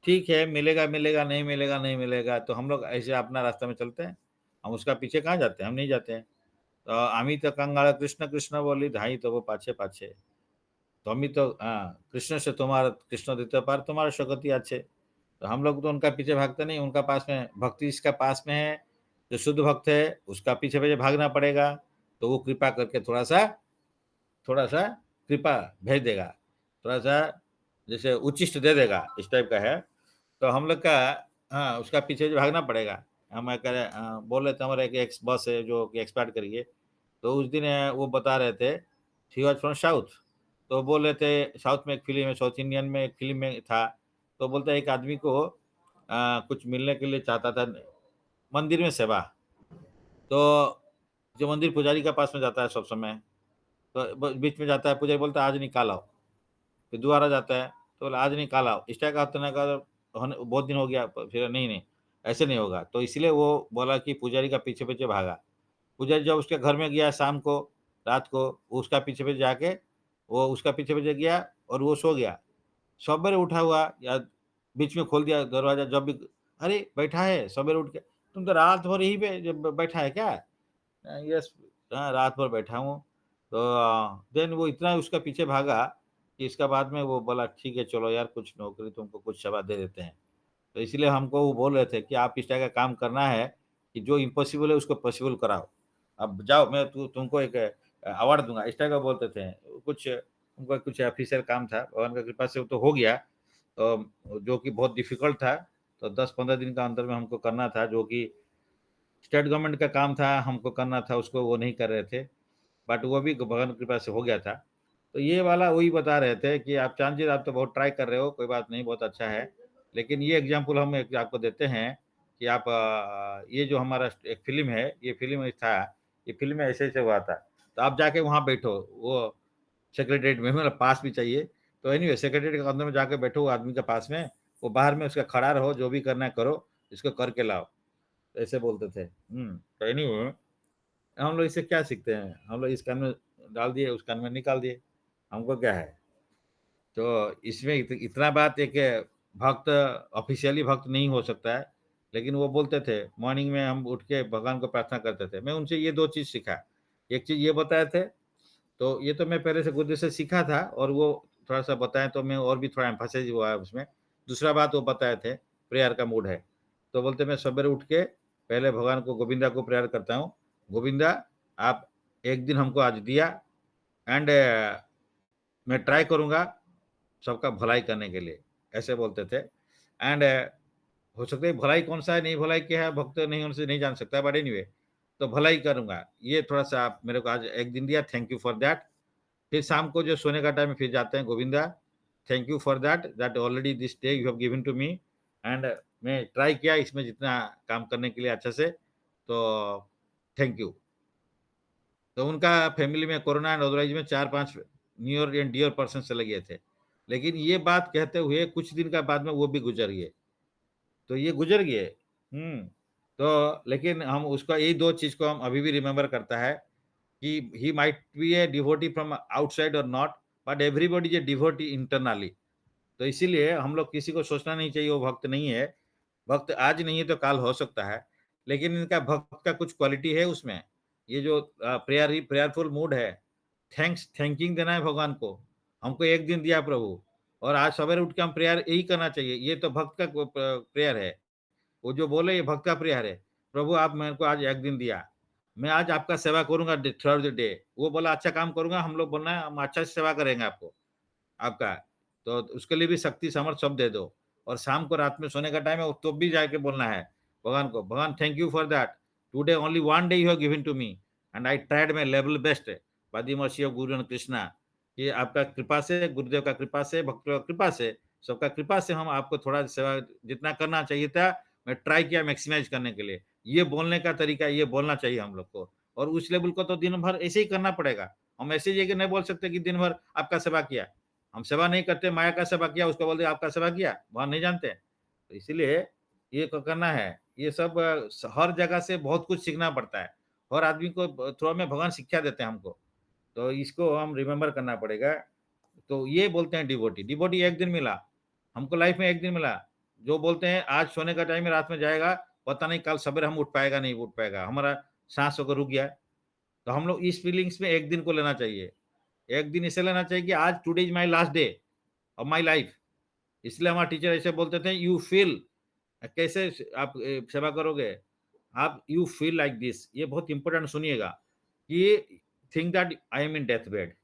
ठीक है, मिलेगा मिलेगा, नहीं मिलेगा नहीं मिलेगा, तो हम लोग ऐसे अपना रास्ता में चलते हैं। हम उसका पीछे कहाँ जाते हैं? हम नहीं जाते हैं। तो आम्ही तो कंगाळ कृष्ण कृष्ण बोली धाई, तो वो पाछे पाछे। तो हम ही तो, हाँ, कृष्ण से तुम्हारा, कृष्ण देते पार तुम्हारा शगति अच्छे। तो हम लोग तो उनका पीछे भागते नहीं, उनका पास में भक्ति इसका पास में है, जो शुद्ध भक्त है उसका पीछे पीछे भागना पड़ेगा। तो वो कृपा करके थोड़ा सा कृपा भेज देगा, थोड़ा सा जैसे उच्चिष्ट दे देगा, इस टाइप का है। तो हम लोग का, हाँ, उसका पीछे भागना पड़ेगा। हम बोल रहे थे, हमारे एक एक्स बॉस है जो कि एक्सपायर करिए, तो उस दिन वो बता रहे थे, ही वॉज फ्रॉम साउथ। तो बोल रहे थे साउथ में एक फिल्म है, साउथ इंडियन में एक फिल्म में था। तो बोलते एक आदमी को कुछ मिलने के लिए चाहता था, मंदिर में सेवा। तो जो मंदिर पुजारी के पास में जाता है सब समय, तो बीच में जाता है, पुजारी बोलता है आज निकाल आओ। फिर दोबारा जाता है, तो बोला आज निकाल आओ। इस टाइप का होने का बहुत दिन हो गया, फिर नहीं नहीं ऐसे नहीं होगा। तो इसलिए वो बोला कि पुजारी का पीछे पीछे भागा। पुजारी जब उसके घर में गया शाम को, रात को, उसका पीछे पीछे जाके, वो उसका पीछे पीछे गया और वो सो गया। सवेरे उठा हुआ या बीच में खोल दिया दरवाजा, जब भी, अरे बैठा है सवेरे उठ के, तुम तो रात भर यहीं पे जब बैठा है क्या? यस, हाँ, रात भर बैठा हूँ। तो देन वो इतना उसका पीछे भागा कि इसका बाद में वो बोला ठीक है चलो यार, कुछ नौकरी तुमको कुछ सेवा दे देते हैं। तो इसलिए हमको वो बोल रहे थे कि आप इस तरह का काम करना है कि जो इम्पॉसिबल है उसको पॉसिबल कराओ। अब जाओ, मैं तुमको एक अवार्ड दूंगा, इस तरह का बोलते थे। कुछ उनका कुछ ऑफिशियल काम था, भगवान का कृपा से वो तो हो गया। तो जो कि बहुत डिफिकल्ट था, तो 10-15 दिन का अंदर में हमको करना था, जो कि स्टेट गवर्नमेंट का काम था, हमको करना था, उसको वो नहीं कर रहे थे। बट वो भी भगवान की कृपा से हो गया था। तो ये वाला वही बता रहे थे कि आप चांसेस, आप तो बहुत ट्राई कर रहे हो, कोई बात नहीं, बहुत अच्छा है। लेकिन ये एग्जांपल हम एक आपको देते हैं कि आप ये जो हमारा एक फ़िल्म है, ये फ़िल्म था, ये फ़िल्म में ऐसे-ऐसे हुआ था। तो आप जाके वहाँ बैठो, वो सेक्रेटेरिएट में, मतलब पास भी चाहिए। तो एनीवे सेक्रेटेरिएट के अंदर में जाके बैठो वो आदमी के पास में, वो बाहर में उसका खड़ा रहो, जो भी करना है करो, इसको करके लाओ। तो ऐसे बोलते थे। तो एनीवे हम लोग इससे क्या सीखते हैं? हम लोग इस कान में डाल दिए, उस कान में निकाल दिए, हमको क्या है? तो इसमें इतना बात, एक भक्त ऑफिशियली भक्त नहीं हो सकता है, लेकिन वो बोलते थे मॉर्निंग में हम उठ के भगवान को प्रार्थना करते थे। मैं उनसे ये 2 चीज़ सीखा। एक चीज़ ये बताए थे, तो ये तो मैं पहले से गुरुदेव से सीखा था, और वो थोड़ा-सा बताएँ तो मैं और भी थोड़ा एम्फसाइज़ हुआ है उसमें। दूसरा बात वो बताए थे, प्रेयर का मूड है। तो बोलते मैं सवेरे उठ के पहले भगवान को, गोविंदा को प्रेयर करता हूँ। गोविंदा, आप एक दिन हमको आज दिया, एंड मैं ट्राई करूँगा सबका भलाई करने के लिए, ऐसे बोलते थे। एंड हो सकता है भलाई कौन-सा है, नहीं भलाई क्या है, भक्त नहीं होने से नहीं जान सकता, बट एनीवे तो भलाई करूँगा। ये थोड़ा-सा आप मेरे को आज एक दिन दिया, थैंक यू फॉर दैट। फिर शाम को जो सोने का टाइम है फिर जाते हैं, Govinda thank you for that, that already this day you have given to me, and मैं ट्राई किया इसमें जितना काम करने के लिए अच्छे से, तो थैंक यू। तो उनका फैमिली में कोरोना एंड अदरवाइज में 4-5 नियर एंड डियर पर्सन चले गए थे। लेकिन ये बात कहते हुए कुछ दिन का बाद में वो भी गुज़र गए। तो ये गुजर गए। तो लेकिन हम उसका यही दो चीज को हम अभी भी रिमेम्बर करता है कि he might be a devotee from outside और not, but everybody is a devotee internally. तो इसीलिए हम लोग किसी को सोचना नहीं चाहिए वो भक्त नहीं है। भक्त आज नहीं है तो काल हो सकता है, लेकिन इनका भक्त का कुछ क्वालिटी है उसमें। ये जो प्रेयरफुल मूड है, थैंकिंग देना है भगवान को। हमको एक दिन दिया प्रभु, और आज सवेरे उठ के हम प्रेयर यही करना चाहिए। ये तो भक्त का प्रेयर है। वो जो बोले ये भक्त का प्रेयर है, प्रभु आप मेरे को आज एक दिन दिया, मैं आज आपका सेवा करूंगा थ्रू द डे। वो बोला अच्छा काम करूंगा, हम लोग बोलना है हम अच्छा से सेवा करेंगे आपको आपका। तो उसके लिए भी शक्ति सामर्थ सब दे दो। और शाम को रात में सोने का टाइम है तो भी जाके बोलना है भगवान को, भगवान thank you for that, today only one day you have given to me and I tried my level best by the mercy of guru and Krishna. ये आपका कृपा से, गुरुदेव का कृपा से, भक्तों का कृपा से, सबका कृपा से हम आपको थोड़ा सेवा जितना करना चाहिए था मैं ट्राई किया मैक्सिमाइज करने के लिए। ये बोलने का तरीका, ये बोलना चाहिए हम लोग को। और उस लेवल को तो दिन भर ऐसे ही करना पड़ेगा। हम ऐसे ही नहीं बोल सकते कि दिन भर आपका सेवा किया। हम सेवा नहीं करते, माया का सेवा किया उसको बोलते आपका सेवा किया, वहां नहीं जानते। तो इसलिए ये करना है। ये सब हर जगह से बहुत कुछ सीखना पड़ता है। हर आदमी को थोड़ा में भगवान शिक्षा देते हैं हमको। तो इसको हम रिमेम्बर करना पड़ेगा। तो ये बोलते हैं डिवोटी। डिवोटी एक दिन मिला हमको, लाइफ में एक दिन मिला। जो बोलते हैं आज सोने का टाइम है रात में जाएगा, पता नहीं कल सवेरे हम उठ पाएगा नहीं उठ पाएगा, हमारा सांस होकर रुक गया। तो हम लोग इस फीलिंग्स में एक दिन को लेना चाहिए। एक दिन इसे लेना चाहिए कि आज today is my last day of my life. इसलिए हमारे टीचर ऐसे बोलते थे, यू फील, कैसे आप सेवा करोगे, आप यू फील लाइक दिस। ये बहुत इंपॉर्टेंट सुनिएगा कि think that I am in death bed.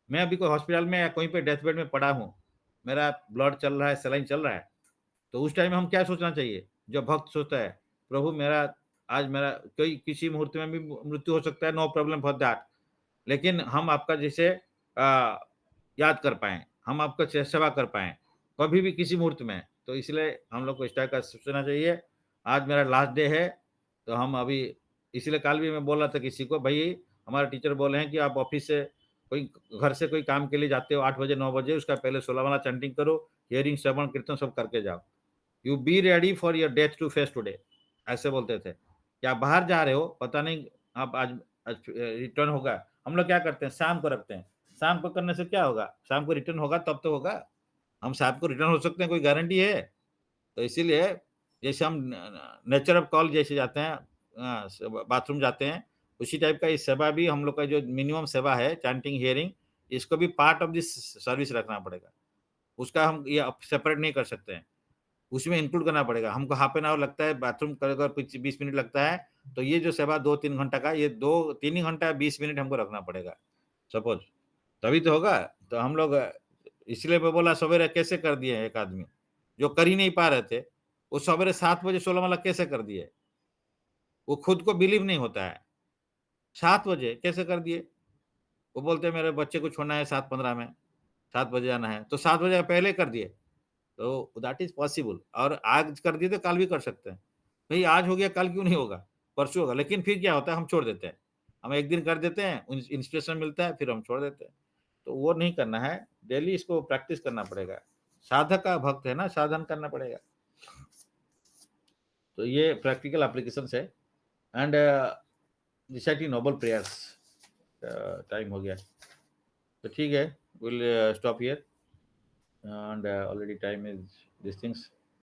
मैं अभी कोई हॉस्पिटल में या कहीं पे डेथ बेड में पड़ा हूँ, मेरा ब्लड चल रहा है, सलाइन चल रहा है, तो उस टाइम में हम क्या सोचना चाहिए? जो भक्त सोचता है, प्रभु मेरा आज मेरा कोई किसी मुहूर्त में भी मृत्यु हो सकता है, नो प्रॉब्लम फॉर दैट, लेकिन हम आपका जैसे याद कर पाए, हम आपका सेवा कर पाए कभी भी किसी मुहूर्त में। तो इसलिए हम लोग को इस टाइप का सोचना चाहिए। आज मेरा लास्ट डे है, तो हम अभी, इसलिए कल भी मैं बोल रहा था किसी को, भाई हमारे टीचर बोले हैं कि आप ऑफिस से कोई घर से कोई काम के लिए जाते हो 8 बजे 9 बजे, उसका पहले 16 वाला चैंटिंग करो, हियरिंग श्रवण कीर्तन सब करके जाओ। You be ready for your death to face today, ऐसे बोलते थे कि आप बाहर जा रहे हो, पता नहीं आप आज रिटर्न होगा। हम लोग क्या करते हैं, शाम को रखते हैं। शाम को करने से क्या होगा, शाम को रिटर्न होगा तब तो होगा। हम शाम को रिटर्न हो सकते हैं, कोई गारंटी है? तो इसीलिए जैसे हम नेचर ऑफ कॉल जैसे जाते हैं, बाथरूम जाते हैं, उसी टाइप का इस सेवा भी हम लोग का जो मिनिमम सेवा है चैंटिंग हियरिंग, इसको भी पार्ट ऑफ दिस सर्विस रखना पड़ेगा। उसका हम ये सेपरेट नहीं कर सकते हैं, उसमें इंक्लूड करना पड़ेगा। हमको हाफ एन आवर लगता है बाथरूम कर, अगर 20 मिनट लगता है, तो ये जो सेवा 2-3 घंटा का, ये 2-3 ही घंटा 20 मिनट हमको रखना पड़ेगा सपोज, तभी तो होगा। तो हम लोग इसलिए मैं बोला सवेरे कैसे कर दिए, एक आदमी जो कर ही नहीं पा रहे थे, वो सवेरे 7 बजे 16 वाला कैसे कर दिए, वो खुद को बिलीव नहीं होता है। 7 बजे कैसे कर दिए? वो बोलते हैं मेरे बच्चे को छोड़ना है 7:15 में, 7 बजे आना है, तो 7 बजे पहले कर दिए। तो दैट इज पॉसिबल। और आज कर दिए तो कल भी कर सकते हैं। भाई आज हो गया कल क्यों नहीं होगा, परसों होगा। लेकिन फिर क्या होता है, हम छोड़ देते हैं। हम एक दिन कर देते हैं, इंस्पिरेशन मिलता है, फिर हम छोड़ देते हैं। तो वो नहीं करना है, डेली इसको प्रैक्टिस करना पड़ेगा। साधक का भक्त है ना, साधन करना पड़ेगा। तो ये प्रैक्टिकल एप्लीकेशन है। And reciting noble prayers, time हो गया तो ठीक है, will stop here. And already time is these things.